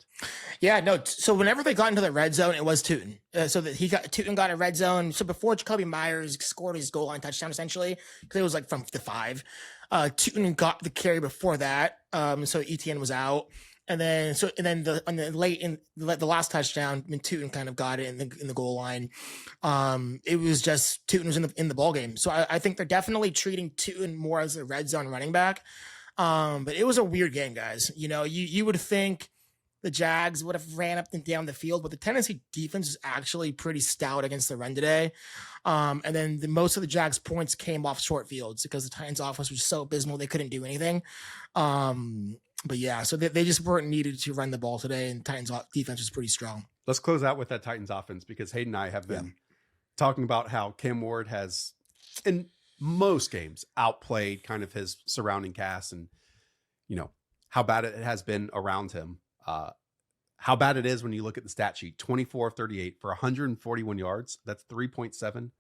Yeah, no. So whenever they got into the red zone, it was Tutin. So that Tutin got a red zone. So before Jacoby Myers scored his goal line touchdown, essentially, because it was like from the 5. Tutin got the carry before that. So Etienne was out. And then the last touchdown, when Tutin kind of got it in the goal line, it was just Tutin was in the ball game. So I think they're definitely treating Tutin more as a red zone running back. But it was a weird game, guys. You would think the Jags would have ran up and down the field, but the Tennessee defense is actually pretty stout against the run today. And then most of the Jags points came off short fields because the Titans offense was so abysmal they couldn't do anything. But yeah, so they just weren't needed to run the ball today, and Titans defense was pretty strong. Let's close out with that Titans offense, because Hayden and I have been talking about how Cam Ward has, in most games, outplayed kind of his surrounding cast, and how bad it has been around him. How bad it is when you look at the stat sheet: 24 of 38 for 141 yards. That's 3.7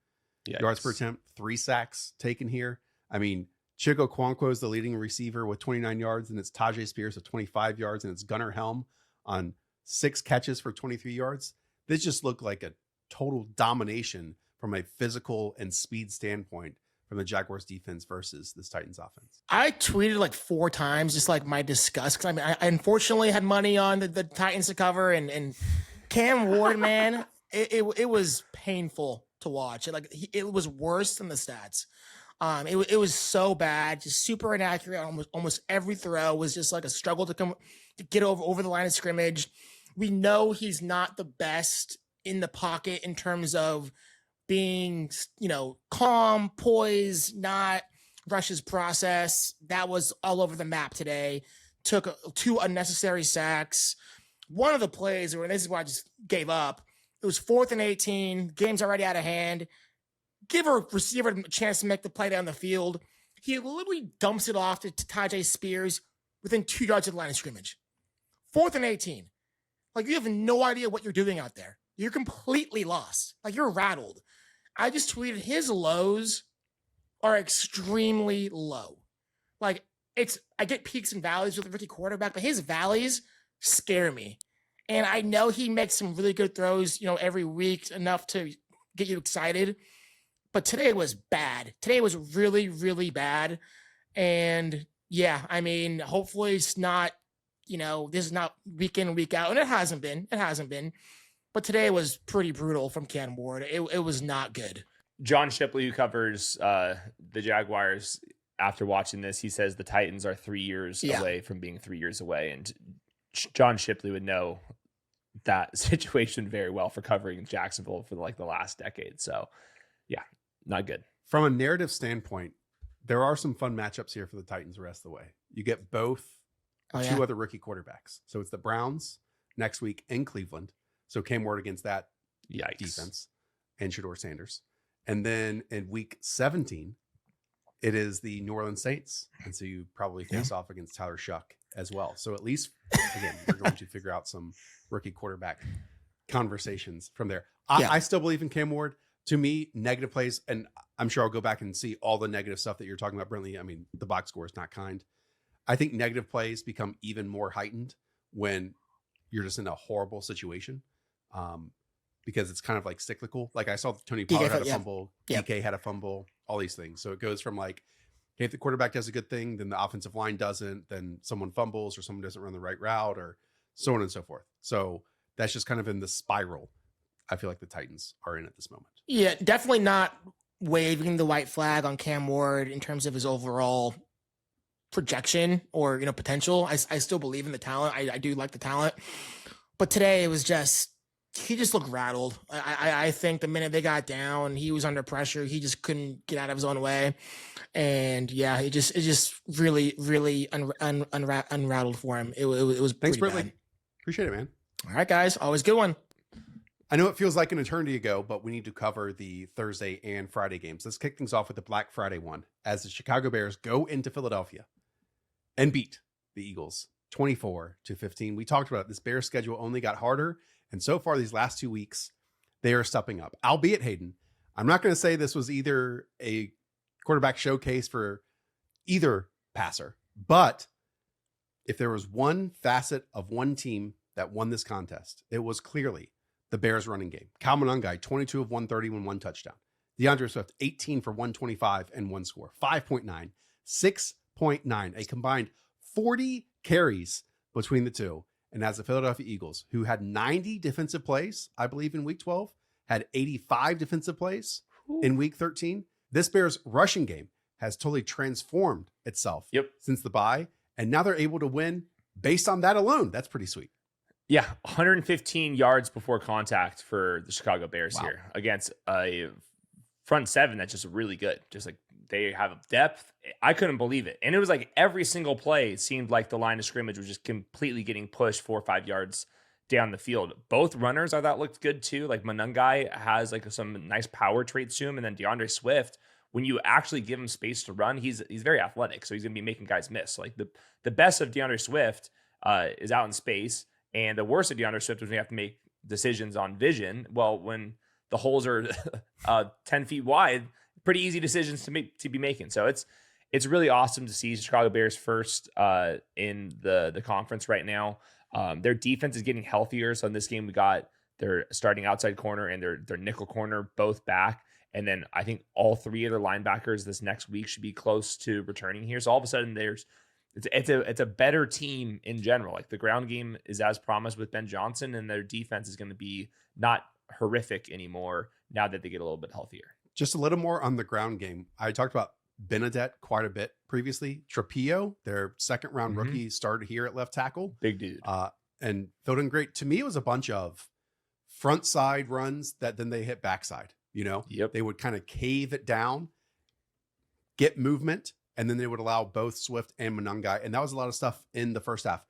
yards per attempt. 3 sacks taken here. I mean, Chico Kwonkwo is the leading receiver with 29 yards, and it's Tajay Spears with 25 yards, and it's Gunnar Helm on 6 catches for 23 yards. This just looked like a total domination from a physical and speed standpoint from the Jaguars defense versus this Titans offense. I tweeted like 4 times, just like my disgust. Cause I unfortunately had money on the Titans to cover, and Cam Ward, man, it was painful to watch. It was worse than the stats. It was so bad, just super inaccurate. Almost every throw was just like a struggle to get over the line of scrimmage. We know he's not the best in the pocket in terms of being, calm, poised, not rush his process. That was all over the map today. Took 2 unnecessary sacks. One of the plays, and this is why I just gave up, it was 4th and 18. Game's already out of hand. Give a receiver a chance to make the play down the field. He literally dumps it off to Tajay Spears within 2 yards of the line of scrimmage. 4th and 18. Like, you have no idea what you're doing out there. you're completely lost. Like, you're rattled. I just tweeted his lows are extremely low. Like, I get peaks and valleys with a rookie quarterback, but his valleys scare me. And I know he makes some really good throws, every week, enough to get you excited. But today was bad. Today was really, really bad. And yeah, I mean, hopefully it's not, this is not week in, week out. And it hasn't been. But today was pretty brutal from Cam Ward. It was not good. John Shipley, who covers the Jaguars, after watching this, he says the Titans are 3 years away from being 3 years away. And John Shipley would know that situation very well for covering Jacksonville for the last decade. So yeah, not good. From a narrative standpoint, there are some fun matchups here for the Titans the rest of the way. You get both two other rookie quarterbacks. So it's the Browns next week in Cleveland. So Cam Ward against that defense and Shedeur Sanders. And then in week 17, it is the New Orleans Saints. And so you probably face off against Tyler Shuck as well. So at least, again, we're going to figure out some rookie quarterback conversations from there. I still believe in Cam Ward. To me, negative plays, and I'm sure I'll go back and see all the negative stuff that you're talking about, Brentley. I mean, the box score is not kind. I think negative plays become even more heightened when you're just in a horrible situation, because it's kind of like cyclical. Like I saw Tony Pollard had a fumble, DK had a fumble, all these things. So it goes from like, hey, if the quarterback does a good thing, then the offensive line doesn't, then someone fumbles or someone doesn't run the right route or so on and so forth. So that's just kind of in the spiral I feel like the Titans are in at this moment. Yeah, definitely not waving the white flag on Cam Ward in terms of his overall projection or, potential. I still believe in the talent. I do like the talent. But today it was he just looked rattled. I think the minute they got down, he was under pressure. He just couldn't get out of his own way. And yeah, it just really, really unrattled for him. It was Thanks, pretty Brentley. bad. Appreciate it, man. All right, guys. Always a good one. I know it feels like an eternity ago, but we need to cover the Thursday and Friday games. Let's kick things off with the Black Friday one as the Chicago Bears go into Philadelphia and beat the Eagles 24-15. We talked about it. This Bears schedule only got harder. And so far, these last 2 weeks, they are stepping up. Albeit, Hayden, I'm not going to say this was either a quarterback showcase for either passer, but if there was one facet of one team that won this contest, it was clearly the Bears running game. Cal Monangai, 22 of 130 with 1 touchdown. DeAndre Swift, 18 for 125 and 1 score. 5.9, 6.9, a combined 40 carries between the two. And as the Philadelphia Eagles, who had 90 defensive plays, I believe in week 12, had 85 defensive plays in week 13. This Bears rushing game has totally transformed itself since the bye. And now they're able to win based on that alone. That's pretty sweet. Yeah, 115 yards before contact for the Chicago Bears here against a front seven that's just really good. Just like they have depth. I couldn't believe it. And it was like every single play, it seemed like the line of scrimmage was just completely getting pushed 4 or 5 yards down the field. Both runners I thought looked good too. Like Monangai has like some nice power traits to him. And then DeAndre Swift, when you actually give him space to run, he's very athletic. So he's going to be making guys miss. Like the best of DeAndre Swift is out in space. And the worst of DeAndre Swift is when you have to make decisions on vision. Well, when the holes are 10 feet wide, pretty easy decisions to be making. So it's really awesome to see Chicago Bears first in the conference right now. Their defense is getting healthier. So in this game, we got their starting outside corner and their nickel corner both back. And then I think all 3 of their linebackers this next week should be close to returning here. So all of a sudden it's a better team in general. Like the ground game is as promised with Ben Johnson, and their defense is going to be not horrific anymore now that they get a little bit healthier. Just a little more on the ground game. I talked about Benedette quite a bit previously. Trapillo, their second round rookie, started here at left tackle. Big dude. And filled in great. To me, it was a bunch of front side runs that then they hit backside. They would kind of cave it down, get movement, and then they would allow both Swift and Monangai. And that was a lot of stuff in the first half.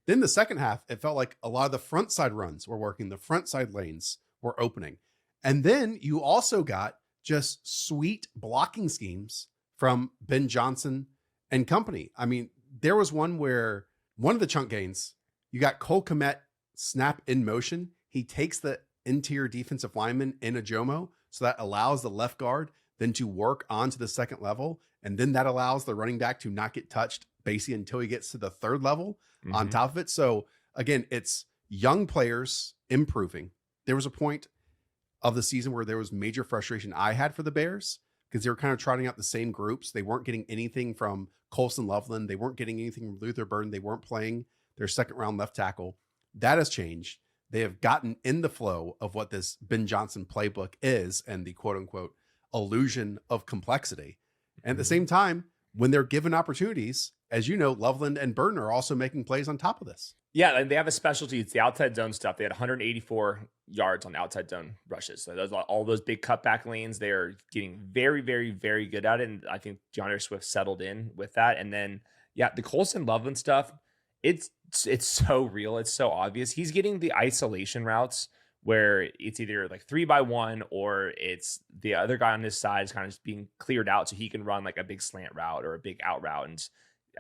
Then the second half, it felt like a lot of the front side runs were working. The front side lanes were opening. And then you also got just sweet blocking schemes from Ben Johnson and company. I mean, there was one where one of the chunk gains, you got Cole Kmet snap in motion. He takes the interior defensive lineman in a Jomo. So that allows the left guard then to work onto the second level. And then that allows the running back to not get touched basically until he gets to the third level on top of it. So again, it's young players improving. There was a point of the season where there was major frustration I had for the Bears because they were kind of trotting out the same groups. They weren't getting anything from Colson Loveland. They weren't getting anything from Luther Burden. They weren't playing their second round left tackle. That has changed. They have gotten in the flow of what this Ben Johnson playbook is and the quote unquote illusion of complexity. And at the same time, when they're given opportunities, as you know, Loveland and Burden are also making plays on top of this. Yeah, and they have a specialty. It's the outside zone stuff. They had 184 yards on the outside zone rushes. So all those big cutback lanes, they are getting very, very, very good at it. And I think DeAndre Swift settled in with that. And then, yeah, the Colson Loveland stuff, it's so real. It's so obvious. He's getting the isolation routes where it's either like 3x1 or it's the other guy on his side is kind of just being cleared out so he can run like a big slant route or a big out route. And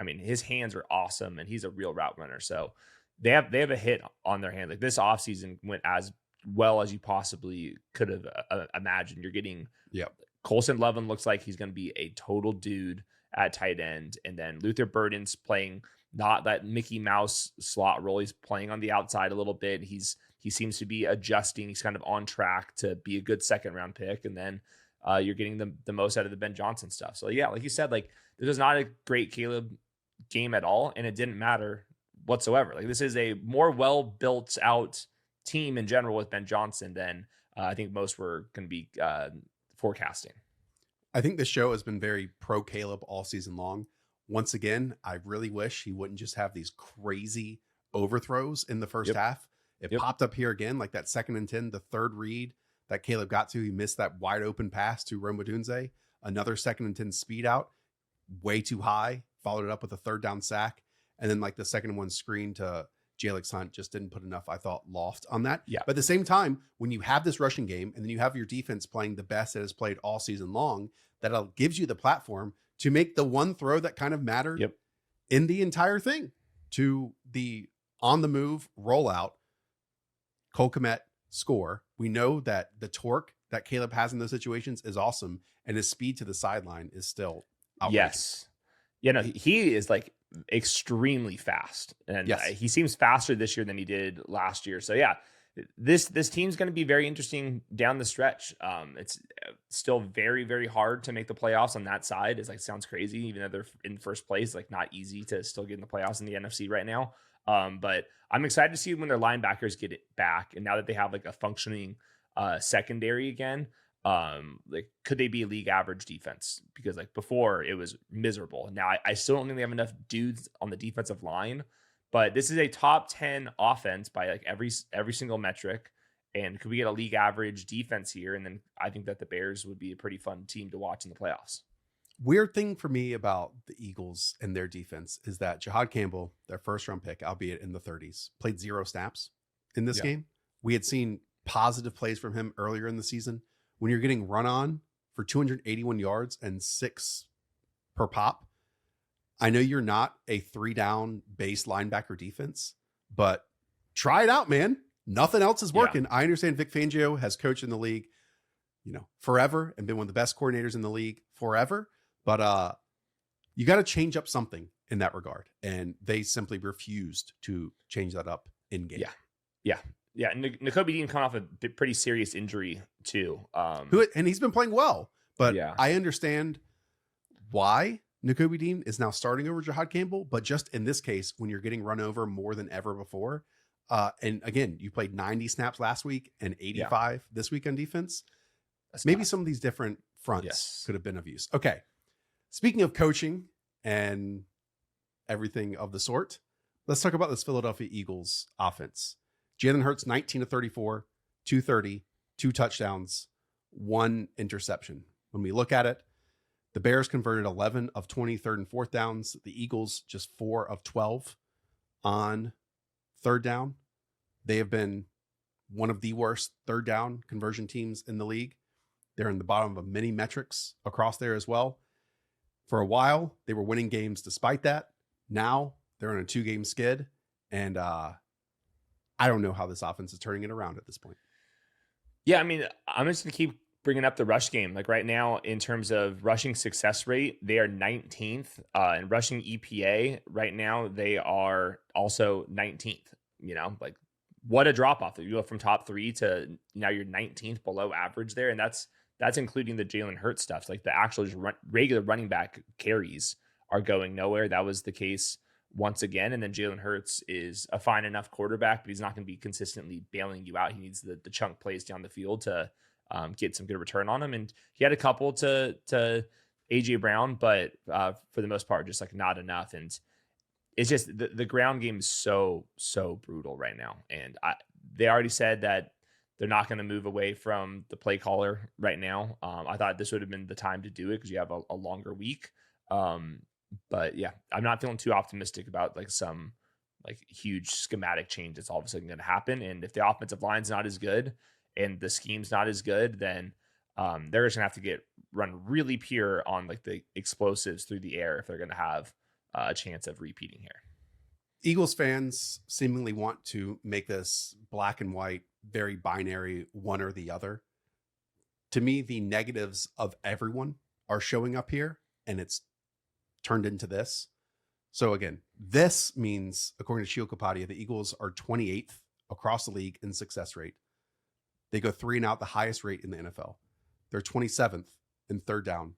I mean, his hands are awesome and he's a real route runner. So they have a hit on their hand. Like this offseason went as well as you possibly could have imagined. You're getting Colson Loveland looks like he's going to be a total dude at tight end. And then Luther Burden's playing not that Mickey Mouse slot role. He's playing on the outside a little bit. He seems to be adjusting. He's kind of on track to be a good second round pick. And then you're getting the most out of the Ben Johnson stuff. So yeah, like you said, like this is not a great Caleb game at all. And it didn't matter whatsoever. Like this is a more well built out team in general with Ben Johnson than I think most were going to be forecasting. I think the show has been very pro Caleb all season long. Once again, I really wish he wouldn't just have these crazy overthrows in the first half. It popped up here again, like that 2nd and 10, the third read that Caleb got to. He missed that wide open pass to Rome Odunze. Another 2nd and 10 speed out, way too high, followed it up with a 3rd down sack. And then like the 2nd and 1 screen to Jalix Hunt just didn't put enough, I thought, loft on that. Yeah. But at the same time, when you have this rushing game and then you have your defense playing the best it has played all season long, that gives you the platform to make the one throw that kind of mattered in the entire thing to the on the move rollout, Cole Kmet score. We know that the torque that Caleb has in those situations is awesome. And his speed to the sideline is still outrageous. Yes. Yeah, no, he is like extremely fast. And he seems faster this year than he did last year. So yeah, this team's going to be very interesting down the stretch. It's still very, very hard to make the playoffs on that side. It's like, sounds crazy, even though they're in first place, like not easy to still get in the playoffs in the NFC right now. But I'm excited to see when their linebackers get it back. And now that they have like a functioning secondary again, like could they be a league average defense? Because like before it was miserable. Now I still don't think they have enough dudes on the defensive line, but this is a top 10 offense by like every single metric. And could we get a league average defense here? And then I think that the Bears would be a pretty fun team to watch in the playoffs. Weird thing for me about the Eagles and their defense is that Jahad Campbell, their 1st round pick, albeit in the 30s, played 0 snaps in this game. We had seen positive plays from him earlier in the season. When you're getting run on for 281 yards and 6 per pop, I know you're not a 3-down base linebacker defense, but try it out, man. Nothing else is working. I understand Vic Fangio has coached in the league, forever and been one of the best coordinators in the league forever. But you got to change up something in that regard. And they simply refused to change that up in game. Yeah. Nakobe Dean coming off a pretty serious injury too. And he's been playing well, but I understand why Nakobe Dean is now starting over Jahad Campbell. But just in this case, when you're getting run over more than ever before, and again, you played 90 snaps last week and 85 this week on defense. Maybe some of these different fronts could have been of use. Okay. Speaking of coaching and everything of the sort, let's talk about this Philadelphia Eagles offense. Jalen Hurts, 19 of 34, 230, 2 touchdowns, 1 interception. When we look at it, the Bears converted 11 of 20 3rd and 4th downs. The Eagles just 4 of 12 on 3rd down. They have been one of the worst 3rd down conversion teams in the league. They're in the bottom of many metrics across there as well. For a while, they were winning games despite that. Now they're on a 2-game skid. And I don't know how this offense is turning it around at this point. Yeah, I mean, I'm just gonna keep bringing up the rush game. Like right now, in terms of rushing success rate, they are 19th. In rushing EPA, right now they are also 19th. You know, like what a drop off. You go from top 3 to now you're 19th below average there, and that's including the Jalen Hurts stuff. Like the actual just regular running back carries are going nowhere. That was the case once again. And then Jalen Hurts is a fine enough quarterback, but he's not going to be consistently bailing you out. He needs the chunk plays down the field to get some good return on him. And he had a couple to AJ Brown, but for the most part, just like not enough. And it's just the ground game is so brutal right now. And they already said that they're not going to move away from the play caller right now. I thought this would have been the time to do it because you have a longer week. But yeah, I'm not feeling too optimistic about like some like huge schematic change that's all of a sudden going to happen. And if the offensive line's not as good and the scheme's not as good, then they're just gonna have to run really pure on like the explosives through the air if they're going to have a chance of repeating here. Eagles fans seemingly want to make this black and white, very binary, one or the other. To me, the negatives of everyone are showing up here, and it's turned into this. So again, this means, according to Sheil Kapadia, the Eagles are 28th across the league in success rate. They go 3 and out, the highest rate in the NFL. They're 27th in third down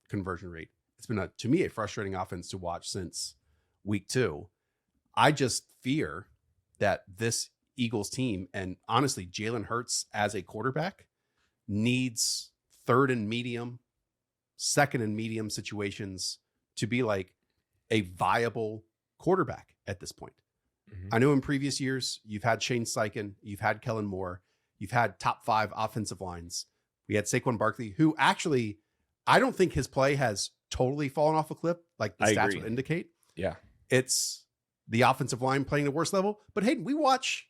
conversion rate. It's been, to me, a frustrating offense to watch since week 2. I just fear that this Eagles team, and honestly, Jalen Hurts as a quarterback, needs third and medium, second and medium situations to be like a viable quarterback at this point. Mm-hmm. I know in previous years, you've had Shane Steichen, you've had Kellen Moore, you've had top 5 offensive lines. We had Saquon Barkley, who actually, I don't think his play has totally fallen off a cliff like the stats would indicate. Yeah. It's the offensive line playing the worst level. But Hayden, we watch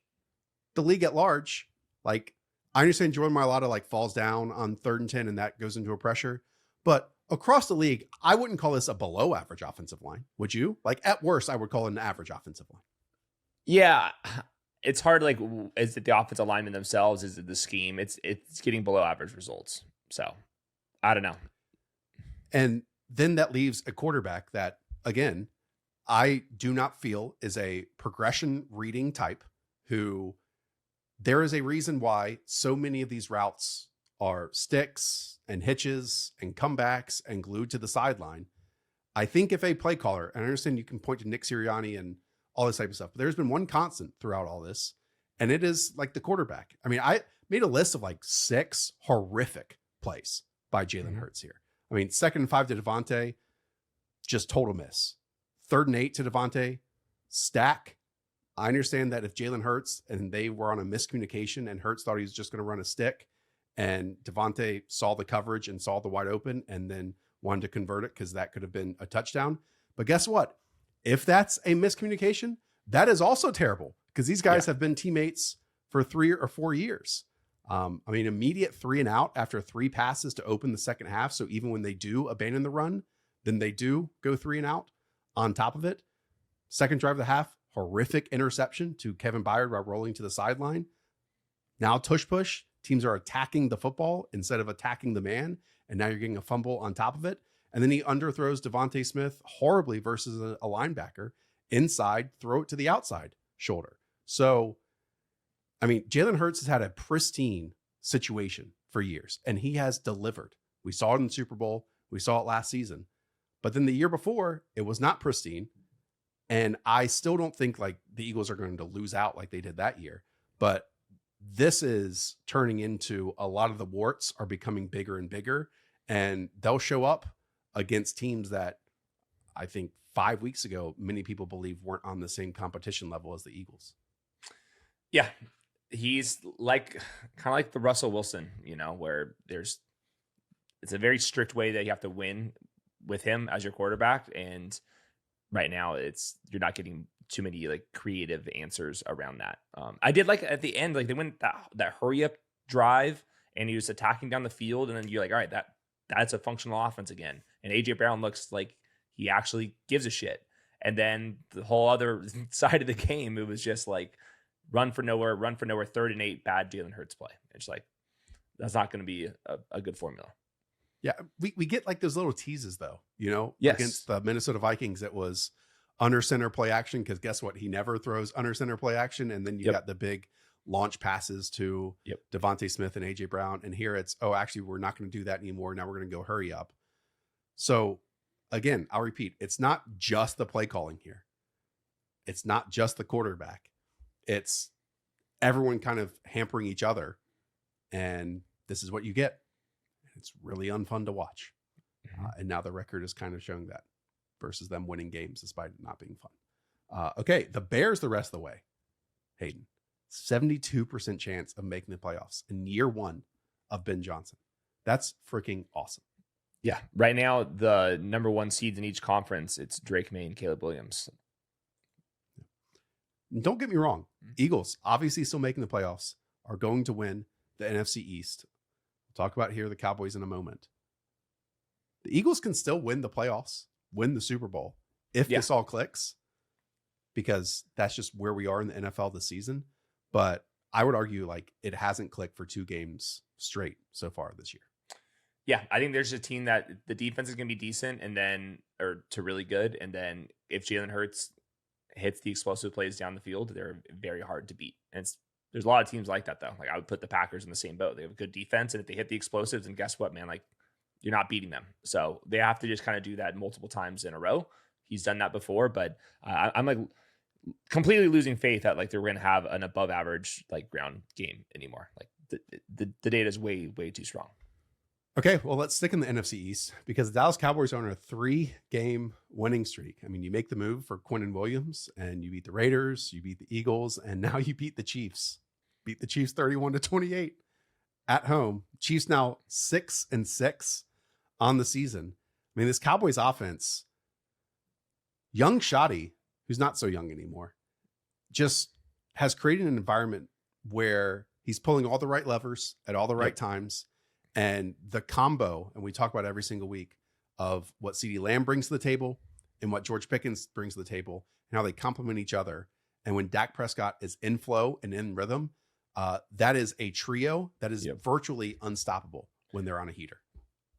the league at large. Like, I understand Jordan Mailata like falls down on 3rd and 10 and that goes into a pressure. But across the league, I wouldn't call this a below average offensive line. Would you? Like, at worst, I would call it an average offensive line. Yeah. It's hard. Like, is it the offensive linemen themselves? Is it the scheme? It's getting below average results. So I don't know. And then that leaves a quarterback that, again, I do not feel is a progression reading type, who there is a reason why so many of these routes are sticks and hitches and comebacks and glued to the sideline. I think if a play caller, and I understand you can point to Nick Sirianni and all this type of stuff, but there's been one constant throughout all this, and it is like the quarterback. I mean, I made a list of like 6 horrific plays by Jalen Hurts here. I mean, 2nd and 5 to Devontae, just total miss. 3rd and 8 to Devontae, stack. I understand that if Jalen Hurts and they were on a miscommunication and Hurts thought he was just going to run a stick and Devontae saw the coverage and saw the wide open and then wanted to convert it because that could have been a touchdown. But guess what? If that's a miscommunication, that is also terrible because these guys have been teammates for 3 or 4 years. I mean, immediate 3 and out after 3 passes to open the second half. So even when they do abandon the run, then they do go 3 and out on top of it. Second drive of the half, horrific interception to Kevin Byard while rolling to the sideline. Now tush push, teams are attacking the football instead of attacking the man. And now you're getting a fumble on top of it. And then he underthrows Devontae Smith horribly versus a linebacker inside, throw it to the outside shoulder. So, I mean, Jalen Hurts has had a pristine situation for years, and he has delivered. We saw it in the Super Bowl. We saw it last season. But then the year before, it was not pristine. And I still don't think like the Eagles are going to lose out like they did that year. But this is turning into a lot of the warts are becoming bigger and bigger, and they'll show up against teams that I think 5 weeks ago, many people believe weren't on the same competition level as the Eagles. Yeah. He's like kind of like the Russell Wilson, you know, where it's a very strict way that you have to win with him as your quarterback. And right now you're not getting too many like creative answers around that. I did like at the end, like they went that hurry up drive and he was attacking down the field. And then you're like, all right, that's a functional offense again. And AJ Brown looks like he actually gives a shit. And then the whole other side of the game, it was just like run for nowhere, 3rd and 8, bad Jalen Hurts play. It's like, That's not going to be a good formula. Yeah, we get like those little teases though, Yes. Against the Minnesota Vikings, it was under center play action, because guess what? He never throws under center play action. And then you got the big launch passes to Devontae Smith and AJ Brown. And here it's, oh, actually, we're not going to do that anymore. Now we're going to go hurry up. So again, I'll repeat, it's not just the play calling here. It's not just the quarterback. It's everyone kind of hampering each other. And this is what you get. It's really unfun to watch. And now the record is kind of showing that versus them winning games despite it not being fun. Okay, the Bears the rest of the way. Hayden, 72% chance of making the playoffs in year one of Ben Johnson. That's freaking awesome. Yeah, right now the number one seeds in each conference, it's Drake May and Caleb Williams. Don't get me wrong. Eagles, obviously still making the playoffs, are going to win the NFC East. We'll talk about here the Cowboys in a moment. The Eagles can still win the playoffs, win the Super Bowl, if this all clicks, because that's just where we are in the NFL this season. But I would argue like it hasn't clicked for 2 games straight so far this year. Yeah, I think there's a team that the defense is going to be decent or to really good. And then if Jalen Hurts hits the explosive plays down the field, they're very hard to beat. And there's a lot of teams like that, though. Like I would put the Packers in the same boat. They have a good defense. And if they hit the explosives, and guess what, man? Like you're not beating them. So they have to just kind of do that multiple times in a row. He's done that before, but I'm like completely losing faith that like they're going to have an above average like ground game anymore. Like the data is way, way too strong. Okay, well, let's stick in the NFC East because the Dallas Cowboys are on a 3-game winning streak. I mean, you make the move for Quinnen Williams and you beat the Raiders, you beat the Eagles, and now you beat the Chiefs. Beat the Chiefs 31-28 at home. Chiefs now 6-6 on the season. I mean, this Cowboys offense, young Shoddy, who's not so young anymore, just has created an environment where he's pulling all the right levers at all the right times. And the combo, and we talk about every single week, of what CeeDee Lamb brings to the table and what George Pickens brings to the table and how they complement each other. And when Dak Prescott is in flow and in rhythm, that is a trio that is virtually unstoppable when they're on a heater.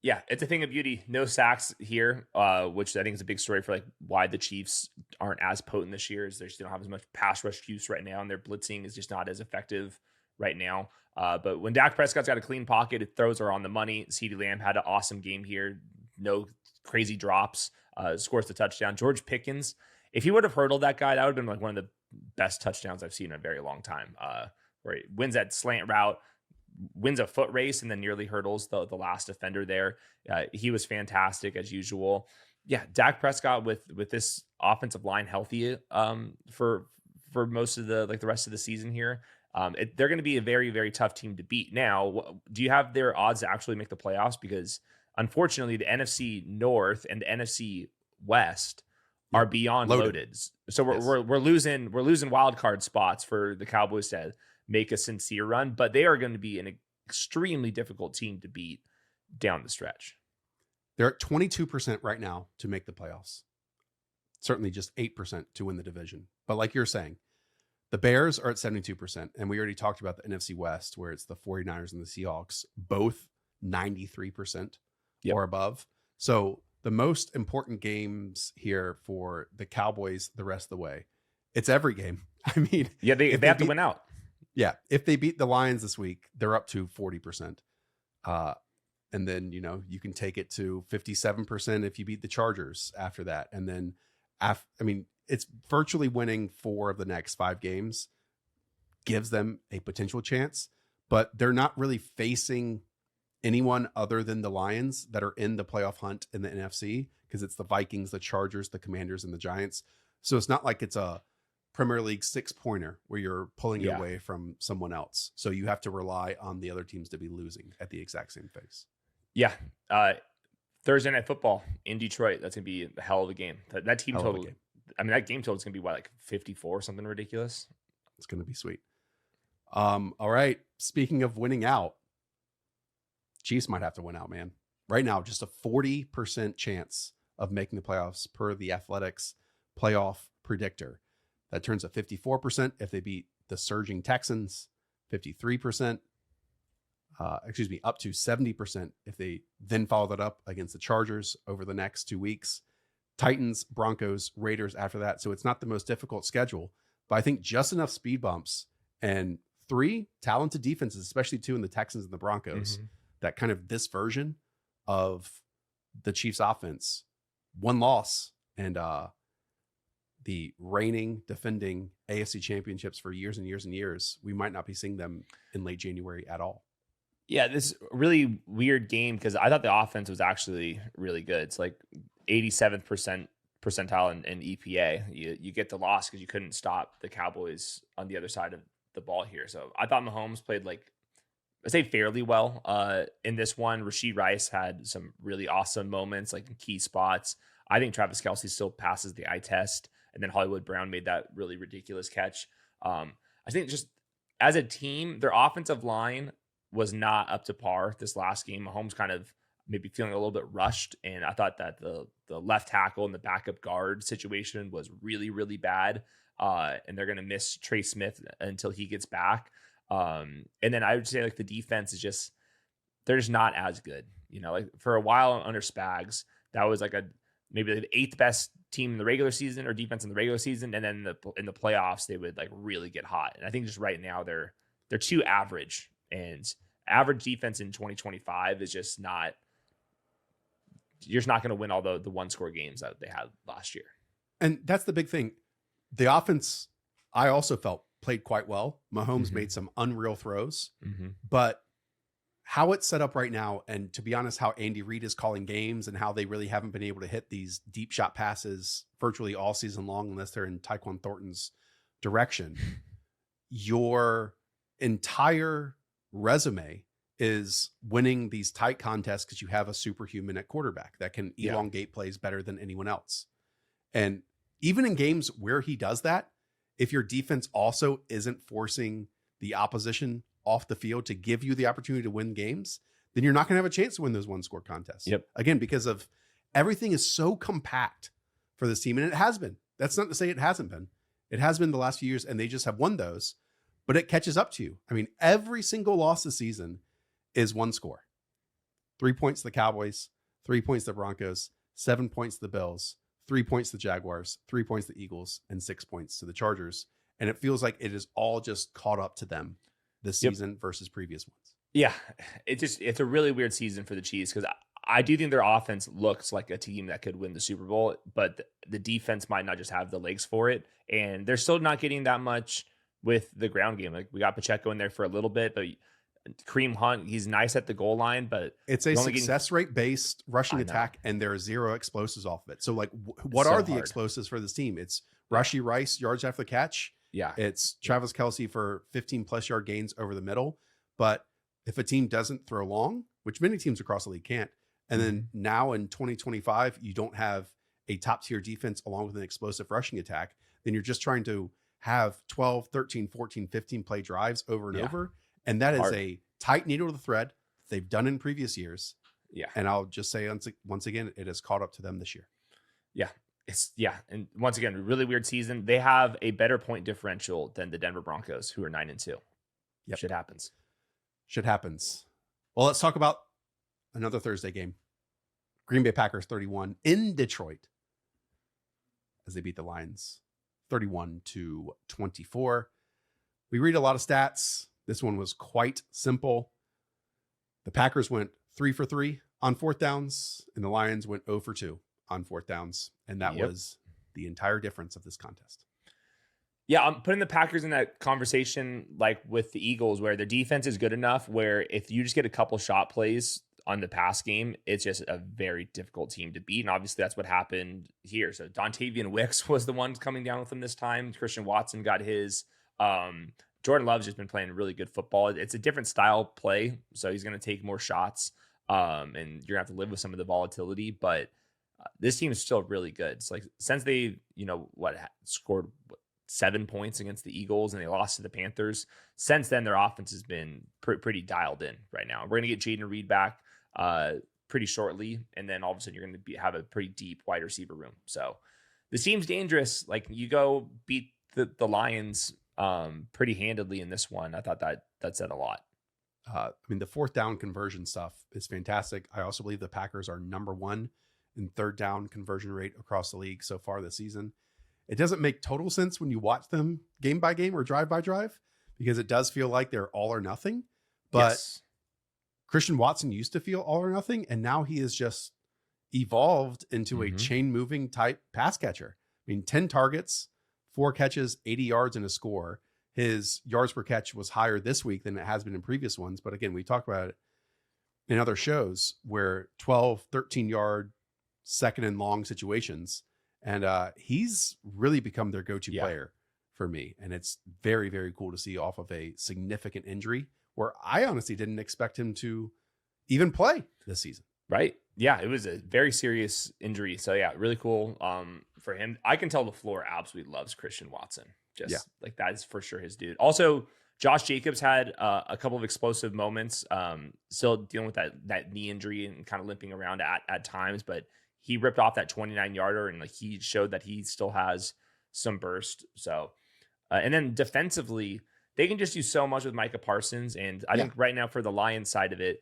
Yeah, it's a thing of beauty. No sacks here, which I think is a big story for like why the Chiefs aren't as potent this year. Is they just don't have as much pass rush use right now, and their blitzing is just not as effective right now. But when Dak Prescott's got a clean pocket, it throws are on the money. CeeDee Lamb had an awesome game here. No crazy drops, scores the touchdown. George Pickens, if he would have hurdled that guy, that would have been like one of the best touchdowns I've seen in a very long time, where he wins that slant route, wins a foot race, and then nearly hurdles the last defender there. He was fantastic as usual. Yeah, Dak Prescott with this offensive line healthy for most of the rest of the season here. They're going to be a very, very tough team to beat. Now, do you have their odds to actually make the playoffs? Because unfortunately, the NFC North and the NFC West are beyond loaded. So we're losing wild card spots for the Cowboys to make a sincere run, but they are going to be an extremely difficult team to beat down the stretch. They're at 22% right now to make the playoffs. Certainly just 8% to win the division. But like you're saying, the Bears are at 72%, and we already talked about the NFC West, where it's the 49ers and the Seahawks, both 93% or above. So the most important games here for the Cowboys the rest of the way, it's every game. I mean, they have to win out. Yeah, if they beat the Lions this week, they're up to 40%. And then, you can take it to 57% if you beat the Chargers after that. And then, it's virtually winning 4 of the next 5 games gives them a potential chance, but they're not really facing anyone other than the Lions that are in the playoff hunt in the NFC, because it's the Vikings, the Chargers, the Commanders, and the Giants. So it's not like it's a Premier League 6-pointer where you're pulling it away from someone else. So you have to rely on the other teams to be losing at the exact same pace. Yeah. Thursday Night Football in Detroit. That's going to be a hell of a game. That team total. That game total is going to be like 54, something ridiculous. It's going to be sweet. All right. Speaking of winning out, Chiefs might have to win out, man. Right now, just a 40% chance of making the playoffs per the Athletics playoff predictor. That turns to 54% if they beat the surging Texans, 53%. up to 70% if they then follow that up against the Chargers over the next 2 weeks. Titans, Broncos, Raiders after that. So it's not the most difficult schedule, but I think just enough speed bumps and 3 talented defenses, especially 2 in the Texans and the Broncos, that kind of this version of the Chiefs offense, 1 loss and the reigning, defending AFC championships for years and years and years. We might not be seeing them in late January at all. Yeah, this really weird game because I thought the offense was actually really good. It's like 87th percentile in EPA. You get the loss because you couldn't stop the Cowboys on the other side of the ball here. So I thought Mahomes played I say fairly well in this one. Rashee Rice had some really awesome moments, like in key spots. I think Travis Kelce still passes the eye test, and then Hollywood Brown made that really ridiculous catch. I think just as a team, their offensive line was not up to par this last game. Mahomes kind of maybe feeling a little bit rushed, and I thought that the left tackle and the backup guard situation was really, really bad, and they're going to miss Trey Smith until he gets back. And then I would say like the defense is just, they're just not as good. Like for a while under Spags, that was like maybe the 8th best team in the regular season or defense in the regular season. And then in the playoffs, they would like really get hot. And I think just right now they're too average, and average defense in 2025 is just not, you're just not going to win all the 1-score games that they had last year. And that's the big thing. The offense, I also felt played quite well. Mahomes made some unreal throws, but how it's set up right now, and to be honest, how Andy Reid is calling games and how they really haven't been able to hit these deep shot passes virtually all season long, unless they're in Tyquan Thornton's direction. Your entire resume is winning these tight contests because you have a superhuman at quarterback that can elongate plays better than anyone else. And even in games where he does that, if your defense also isn't forcing the opposition off the field to give you the opportunity to win games, then you're not going to have a chance to win those 1-score contests. Again, because of everything is so compact for this team. And it has been. That's not to say it hasn't been. It has been the last few years, and they just have won those, but it catches up to you. I mean, every single loss this season is 1 score. 3 points to the Cowboys, 3 points to the Broncos, 7 points to the Bills, 3 points to the Jaguars, 3 points to the Eagles, and 6 points to the Chargers. And it feels like it is all just caught up to them this season versus previous ones. Yeah, it's a really weird season for the Chiefs because I do think their offense looks like a team that could win the Super Bowl, but the defense might not just have the legs for it. And they're still not getting that much with the ground game. Like we got Pacheco in there for a little bit, but Kareem Hunt, he's nice at the goal line, but it's a success rate based rushing attack, and there are 0 explosives off of it. So like, what are the explosives for this team? It's Rashee Rice yards after the catch. Yeah, it's Travis Kelce for 15+ yard gains over the middle. But if a team doesn't throw long, which many teams across the league can't, and then now in 2025 you don't have a top tier defense along with an explosive rushing attack, then you're just trying to have 12, 13, 14, 15 play drives over and over. And that is a tight needle to the thread they've done in previous years. Yeah. And I'll just say once again, it has caught up to them this year. Yeah. And once again, a really weird season. They have a better point differential than the Denver Broncos, who are 9-2. Yep. Shit happens. Well, let's talk about another Thursday game. Green Bay Packers 31 in Detroit as they beat the Lions 31-24. We read a lot of stats. This one was quite simple. The Packers went 3 for 3 on 4th downs, and the Lions went 0 for 2 on 4th downs. And that was the entire difference of this contest. Yeah, I'm putting the Packers in that conversation like with the Eagles, where their defense is good enough where if you just get a couple shot plays on the pass game, it's just a very difficult team to beat. And obviously that's what happened here. So Dontavian Wicks was the one coming down with them this time. Christian Watson got his. Jordan Love's just been playing really good football. It's a different style play, so he's going to take more shots, and you're going to have to live with some of the volatility. But this team is still really good. It's like since they, scored 7 points against the Eagles and they lost to the Panthers, since then their offense has been pretty dialed in right now. We're going to get Jaden Reed back pretty shortly, and then all of a sudden you're going to have a pretty deep wide receiver room. So the team's dangerous. Like you go beat the Lions pretty handedly in this one. I thought that said a lot. the fourth down conversion stuff is fantastic. I also believe the Packers are number 1 in third down conversion rate across the league so far this season. It doesn't make total sense when you watch them game by game or drive by drive, because it does feel like they're all or nothing. But Yes. Christian Watson used to feel all or nothing, and now he has just evolved into a chain moving type pass catcher. 10 targets, 4 catches, 80 yards, and a score. His yards per catch was higher this week than it has been in previous ones. But again, we talked about it in other shows where 12, 13 yard second and long situations. And he's really become their go-to player for me. And it's very, very cool to see off of a significant injury where I honestly didn't expect him to even play this season. Right. Yeah, it was a very serious injury. So yeah, really cool for him. I can tell LaFleur absolutely loves Christian Watson. Like that is for sure his dude. Also, Josh Jacobs had a couple of explosive moments, still dealing with that knee injury and kind of limping around at times, but he ripped off that 29-yarder and like he showed that he still has some burst. So, and then defensively, they can just do so much with Micah Parsons. And I think right now for the Lions side of it,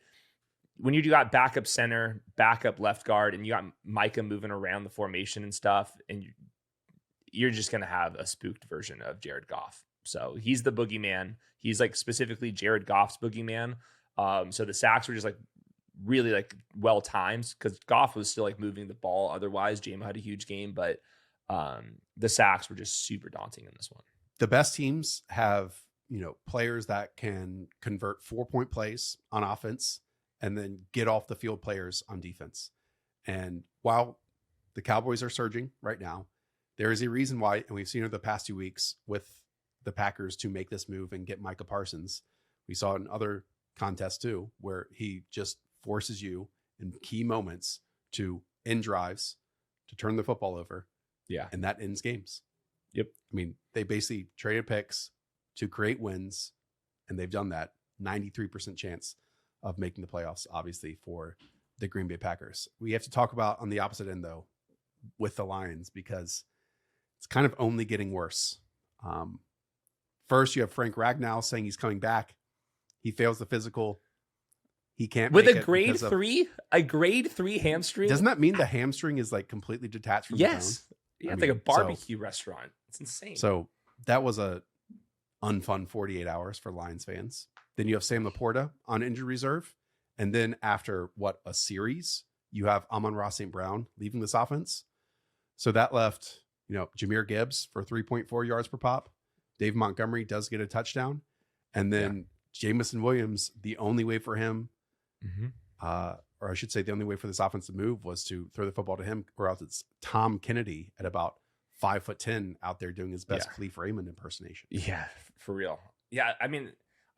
when you got backup center, backup left guard, and you got Micah moving around the formation and stuff, and you're just going to have a spooked version of Jared Goff. So he's the boogeyman. He's like specifically Jared Goff's boogeyman. So the sacks were just like really like well timed because Goff was still like moving the ball. Otherwise, JMO had a huge game, but the sacks were just super daunting in this one. The best teams have, players that can convert 4-point plays on offense and then get off the field players on defense. And while the Cowboys are surging right now, there is a reason why, and we've seen it the past 2 weeks with the Packers to make this move and get Micah Parsons. We saw it in other contests too, where he just forces you in key moments to end drives, to turn the football over. Yeah. And that ends games. Yep. They basically traded picks to create wins, and they've done that. 93% chance of making the playoffs, obviously, for the Green Bay Packers. We have to talk about on the opposite end, though, with the Lions, because it's kind of only getting worse. First, you have Frank Ragnow saying he's coming back. He fails the physical. He can't with make a it grade because of- 3, a grade 3 hamstring. Doesn't that mean the hamstring is like completely detached from the bone? Yeah, it's like a barbecue restaurant. It's insane. So that was a unfun 48 hours for Lions fans. Then you have Sam Laporta on injured reserve. And then after a series, you have Amon-Ra St. Brown leaving this offense. So that left, Jahmyr Gibbs for 3.4 yards per pop. Dave Montgomery does get a touchdown. And then Jamison Williams, the only way for him, or I should say the only way for this offense to move was to throw the football to him, or else it's Tom Kennedy at about 5'10" out there doing his best Khalif Raymond impersonation. Yeah, for real. Yeah,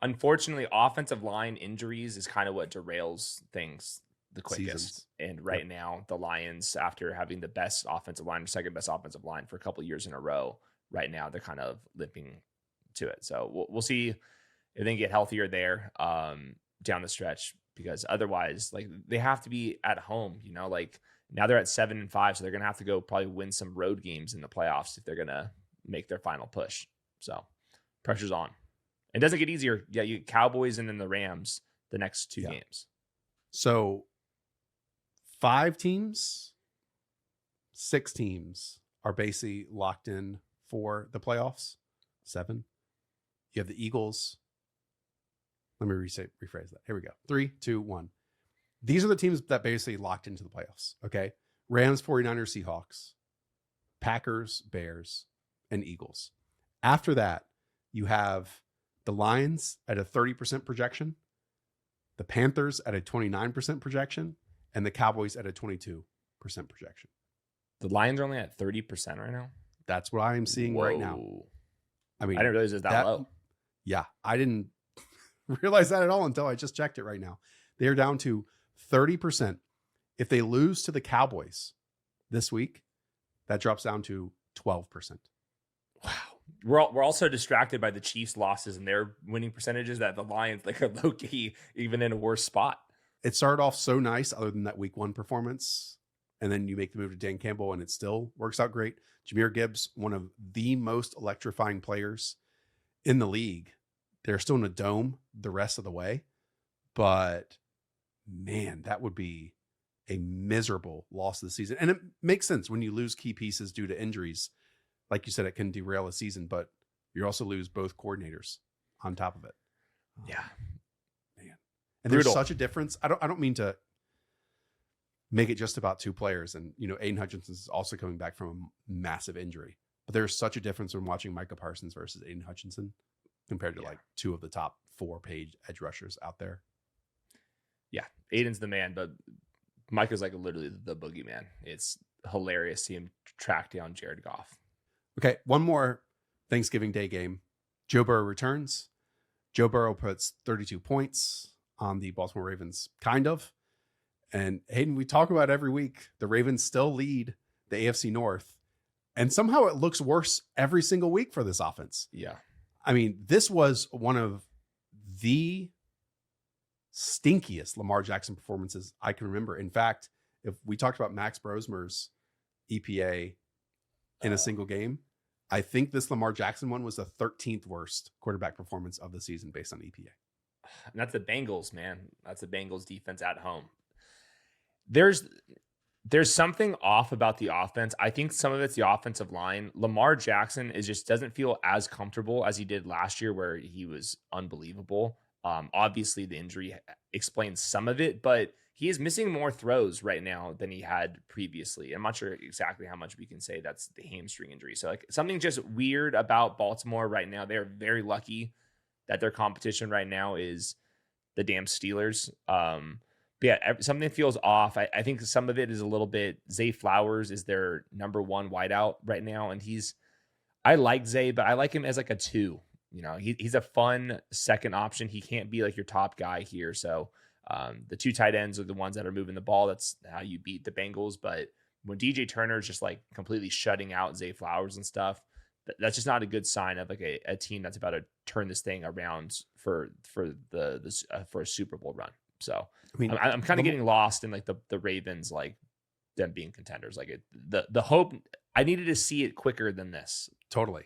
unfortunately, offensive line injuries is kind of what derails things the quickest. Seasons. And right now, the Lions, after having the best offensive line or second best offensive line for a couple of years in a row, right now they're kind of limping to it. So we'll see if they can get healthier there down the stretch, because otherwise, like, they have to be at home. Like now they're at 7-5, so they're gonna have to go probably win some road games in the playoffs if they're gonna make their final push. So pressure's on. It doesn't get easier. Yeah, you Cowboys and then the Rams the next 2 games. So 5 teams, 6 teams are basically locked in for the playoffs. 7. You have the Eagles. Let me rephrase that. Here we go. 3, 2, 1. These are the teams that basically locked into the playoffs. Okay. Rams, 49ers, Seahawks, Packers, Bears, and Eagles. After that, you have the Lions at a 30% projection, the Panthers at a 29% projection, and the Cowboys at a 22% projection. The Lions are only at 30% right now. That's what I am seeing right now. I didn't realize it was that low. Yeah, I didn't realize that at all until I just checked it right now. They're down to 30%. If they lose to the Cowboys this week, that drops down to 12%. Wow. We're also distracted by the Chiefs' losses and their winning percentages that the Lions are low key even in a worse spot. It started off so nice, other than that week 1 performance, and then you make the move to Dan Campbell, and it still works out great. Jahmyr Gibbs, one of the most electrifying players in the league. They're still in a dome the rest of the way. but man, that would be a miserable loss of the season. And it makes sense when you lose key pieces due to injuries. Like you said, it can derail a season, but you also lose both coordinators on top of it. Yeah. Man. And there's such a difference. I don't mean to make it just about two players. And, Aiden Hutchinson is also coming back from a massive injury. But there's such a difference when watching Micah Parsons versus Aiden Hutchinson compared to like two of the top 4-page edge rushers out there. Yeah, Aiden's the man, but Micah's like literally the boogeyman. It's hilarious to see him track down Jared Goff. Okay, one more Thanksgiving Day game. Joe Burrow returns. Joe Burrow puts 32 points on the Baltimore Ravens, kind of. And Hayden, we talk about every week, the Ravens still lead the AFC North. And somehow it looks worse every single week for this offense. Yeah. I mean, this was one of the stinkiest Lamar Jackson performances I can remember. In fact, if we talked about Max Brosmer's EPA in a single game, I think this Lamar Jackson one was the 13th worst quarterback performance of the season based on EPA. And that's the Bengals, man. That's the Bengals defense at home. There's something off about the offense. I think some of it's the offensive line. Lamar Jackson just doesn't feel as comfortable as he did last year, where he was unbelievable. Obviously, the injury explains some of it, but he is missing more throws right now than he had previously. I'm not sure exactly how much we can say that's the hamstring injury. So like something just weird about Baltimore right now. They're very lucky that their competition right now is the damn Steelers. But yeah, something feels off. I think some of it is a little bit. Zay Flowers is their number one wideout right now, and I like Zay, but I like him as like a 2. He's a fun second option. He can't be like your top guy here. So the 2 tight ends are the ones that are moving the ball. That's how you beat the Bengals. But when DJ Turner is just like completely shutting out Zay Flowers and stuff, that's just not a good sign of like a team that's about to turn this thing around for a Super Bowl run. So I mean, I'm kind of getting lost in like the Ravens, like them being contenders. Like the hope, I needed to see it quicker than this. Totally.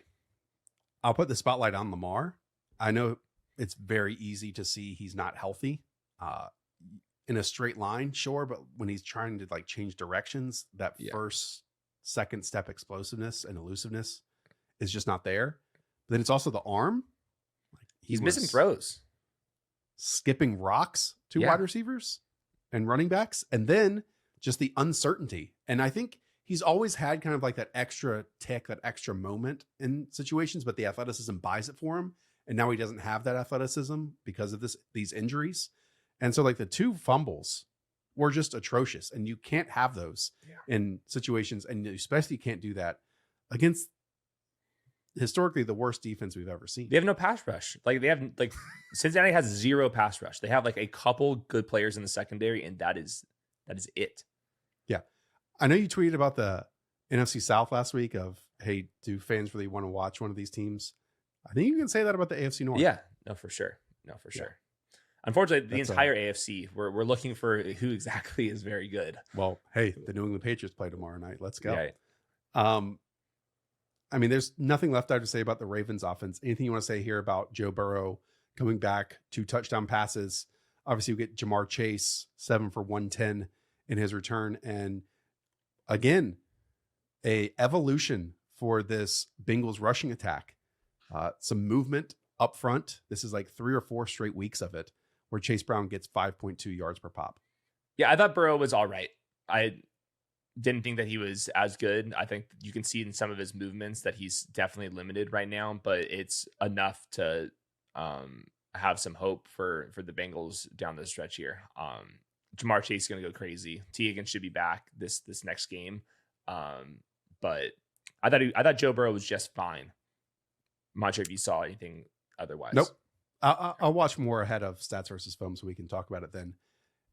I'll put the spotlight on Lamar. I know it's very easy to see he's not healthy in a straight line, sure, but when he's trying to like change directions, that second step explosiveness and elusiveness is just not there. But then it's also the arm. Like he's missing throws, skipping rocks to wide receivers and running backs, and then just the uncertainty. And I think he's always had kind of like that extra tick, that extra moment in situations, but the athleticism buys it for him. And now he doesn't have that athleticism because of these injuries. And so like the 2 fumbles were just atrocious, and you can't have those in situations. And especially you can't do that against historically the worst defense we've ever seen. They have no pass rush. Like Cincinnati has 0 pass rush. They have like a couple good players in the secondary, and that is it. Yeah. I know you tweeted about the NFC South last week of, hey, do fans really want to watch one of these teams? I think you can say that about the AFC North. Yeah, no, for sure. Unfortunately, the entire AFC, we're looking for who exactly is very good. Well, hey, the New England Patriots play tomorrow night. Let's go. Yeah. I mean, there's nothing left I have to say about the Ravens offense. Anything you want to say here about Joe Burrow coming back, 2 touchdown passes? Obviously, we get Jamar Chase, 7 for 110 in his return. And again, a evolution for this Bengals rushing attack. Some movement up front. This is like 3 or 4 straight weeks of it where Chase Brown gets 5.2 yards per pop. Yeah, I thought Burrow was all right. I didn't think that he was as good. I think you can see in some of his movements that he's definitely limited right now, but it's enough to have some hope for the Bengals down the stretch here. Jamar Chase is going to go crazy. T. Higgins should be back this next game. But I thought Joe Burrow was just fine. I'm not sure if you saw anything otherwise. Nope. I'll watch more ahead of Stats versus Film so we can talk about it then.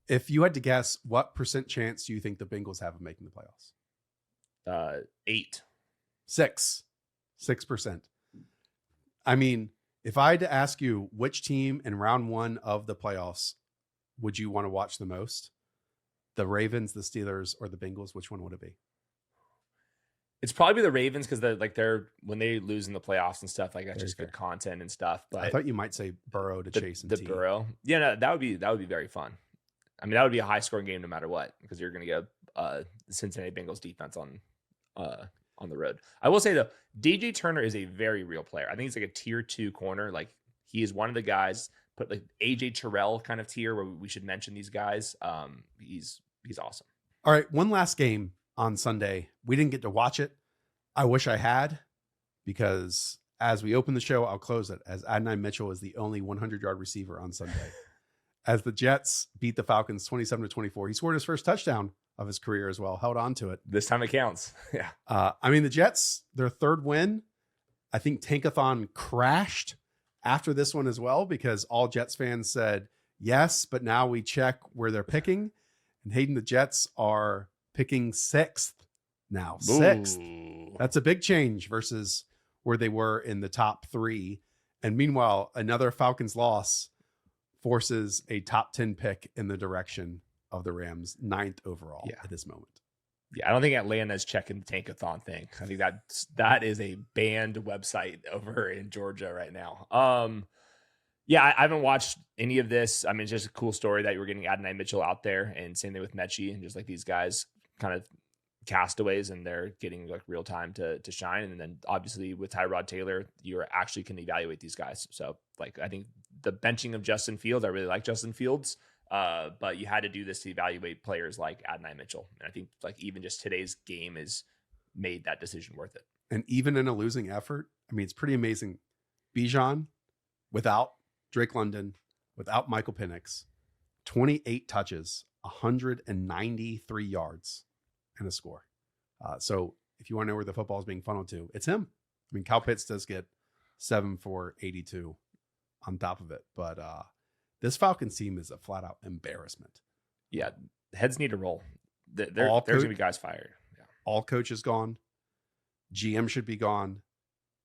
If you had to guess, what % chance do you think the Bengals have of making the playoffs? 8. 6%. I mean, if I had to ask you which team in round 1 of the playoffs would you want to watch the most? The Ravens, the Steelers, or the Bengals? Which one would it be? It's probably the Ravens because they're when they lose in the playoffs and stuff, like that's Very just fair. good content and stuff. But I thought you might say Burrow to Chase and the T. Burrow. Yeah, no, that would be very fun. I mean, that would be a high scoring game no matter what, because you're gonna get the Cincinnati Bengals defense on the road. I will say though, DJ Turner is a very real player. I think he's like a tier 2 corner. Like he is one of the guys, put like AJ Terrell kind of tier where we should mention these guys. He's awesome. All right, one last game on Sunday. We didn't get to watch it. I wish I had, because as we open the show, I'll close it as Adonai Mitchell is the only 100-yard receiver on Sunday. As the Jets beat the Falcons 27-24, he scored his first touchdown of his career as well, held on to it. This time it counts. Yeah. I mean, the Jets, their third win, I think Tankathon crashed after this one as well, because all Jets fans said, yes, but now we check where they're picking. And Hayden, the Jets are picking 6th now. 6th. Ooh. That's a big change versus where they were in the top 3. And meanwhile, another Falcons loss forces a top 10 pick in the direction of the Rams, 9th overall at this moment. Yeah, I don't think Atlanta's checking the Tankathon thing. I think that is a banned website over in Georgia right now. Yeah, I haven't watched any of this. I mean, it's just a cool story that you were getting Adonai Mitchell out there, and same thing with Mechie, and just like these guys kind of castaways, and they're getting like real time to shine. And then obviously with Tyrod Taylor, you actually can evaluate these guys. So like I think the benching of Justin Fields, I really like Justin Fields. But you had to do this to evaluate players like Adonai Mitchell. And I think like even just today's game has made that decision worth it. And even in a losing effort, I mean, it's pretty amazing. Bijan, without Drake London, without Michael Penix, 28 touches, 193 yards, and a score. So if you want to know where the football is being funneled to, it's him. I mean, Kyle Pitts does get 7 for 82 on top of it. But this Falcons team is a flat out embarrassment. Yeah, heads need to roll. There's going to be guys fired. Yeah. All coaches gone. GM should be gone.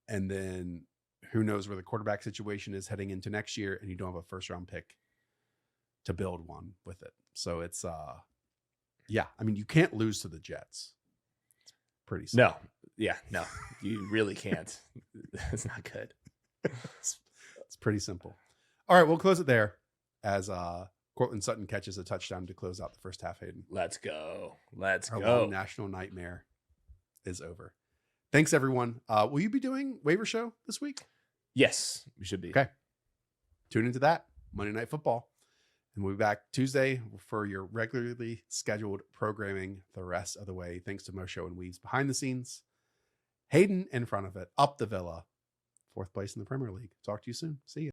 And then who knows where the quarterback situation is heading into next year, and you don't have a first round pick to build one with it. So it's yeah, I mean, you can't lose to the Jets. It's pretty simple. No, you really can't. It's not good. It's pretty simple. All right, we'll close it there as Cortland Sutton catches a touchdown to close out the first half, Hayden. Let's go. Our long national nightmare is over. Thanks, everyone. Will you be doing waiver show this week? Yes, we should be. Okay. Tune into that Monday Night Football. And we'll be back Tuesday for your regularly scheduled programming the rest of the way. Thanks to Mosho and Weaves behind the scenes. Hayden in front of it, up the villa. 4th place in the Premier League. Talk to you soon. See you.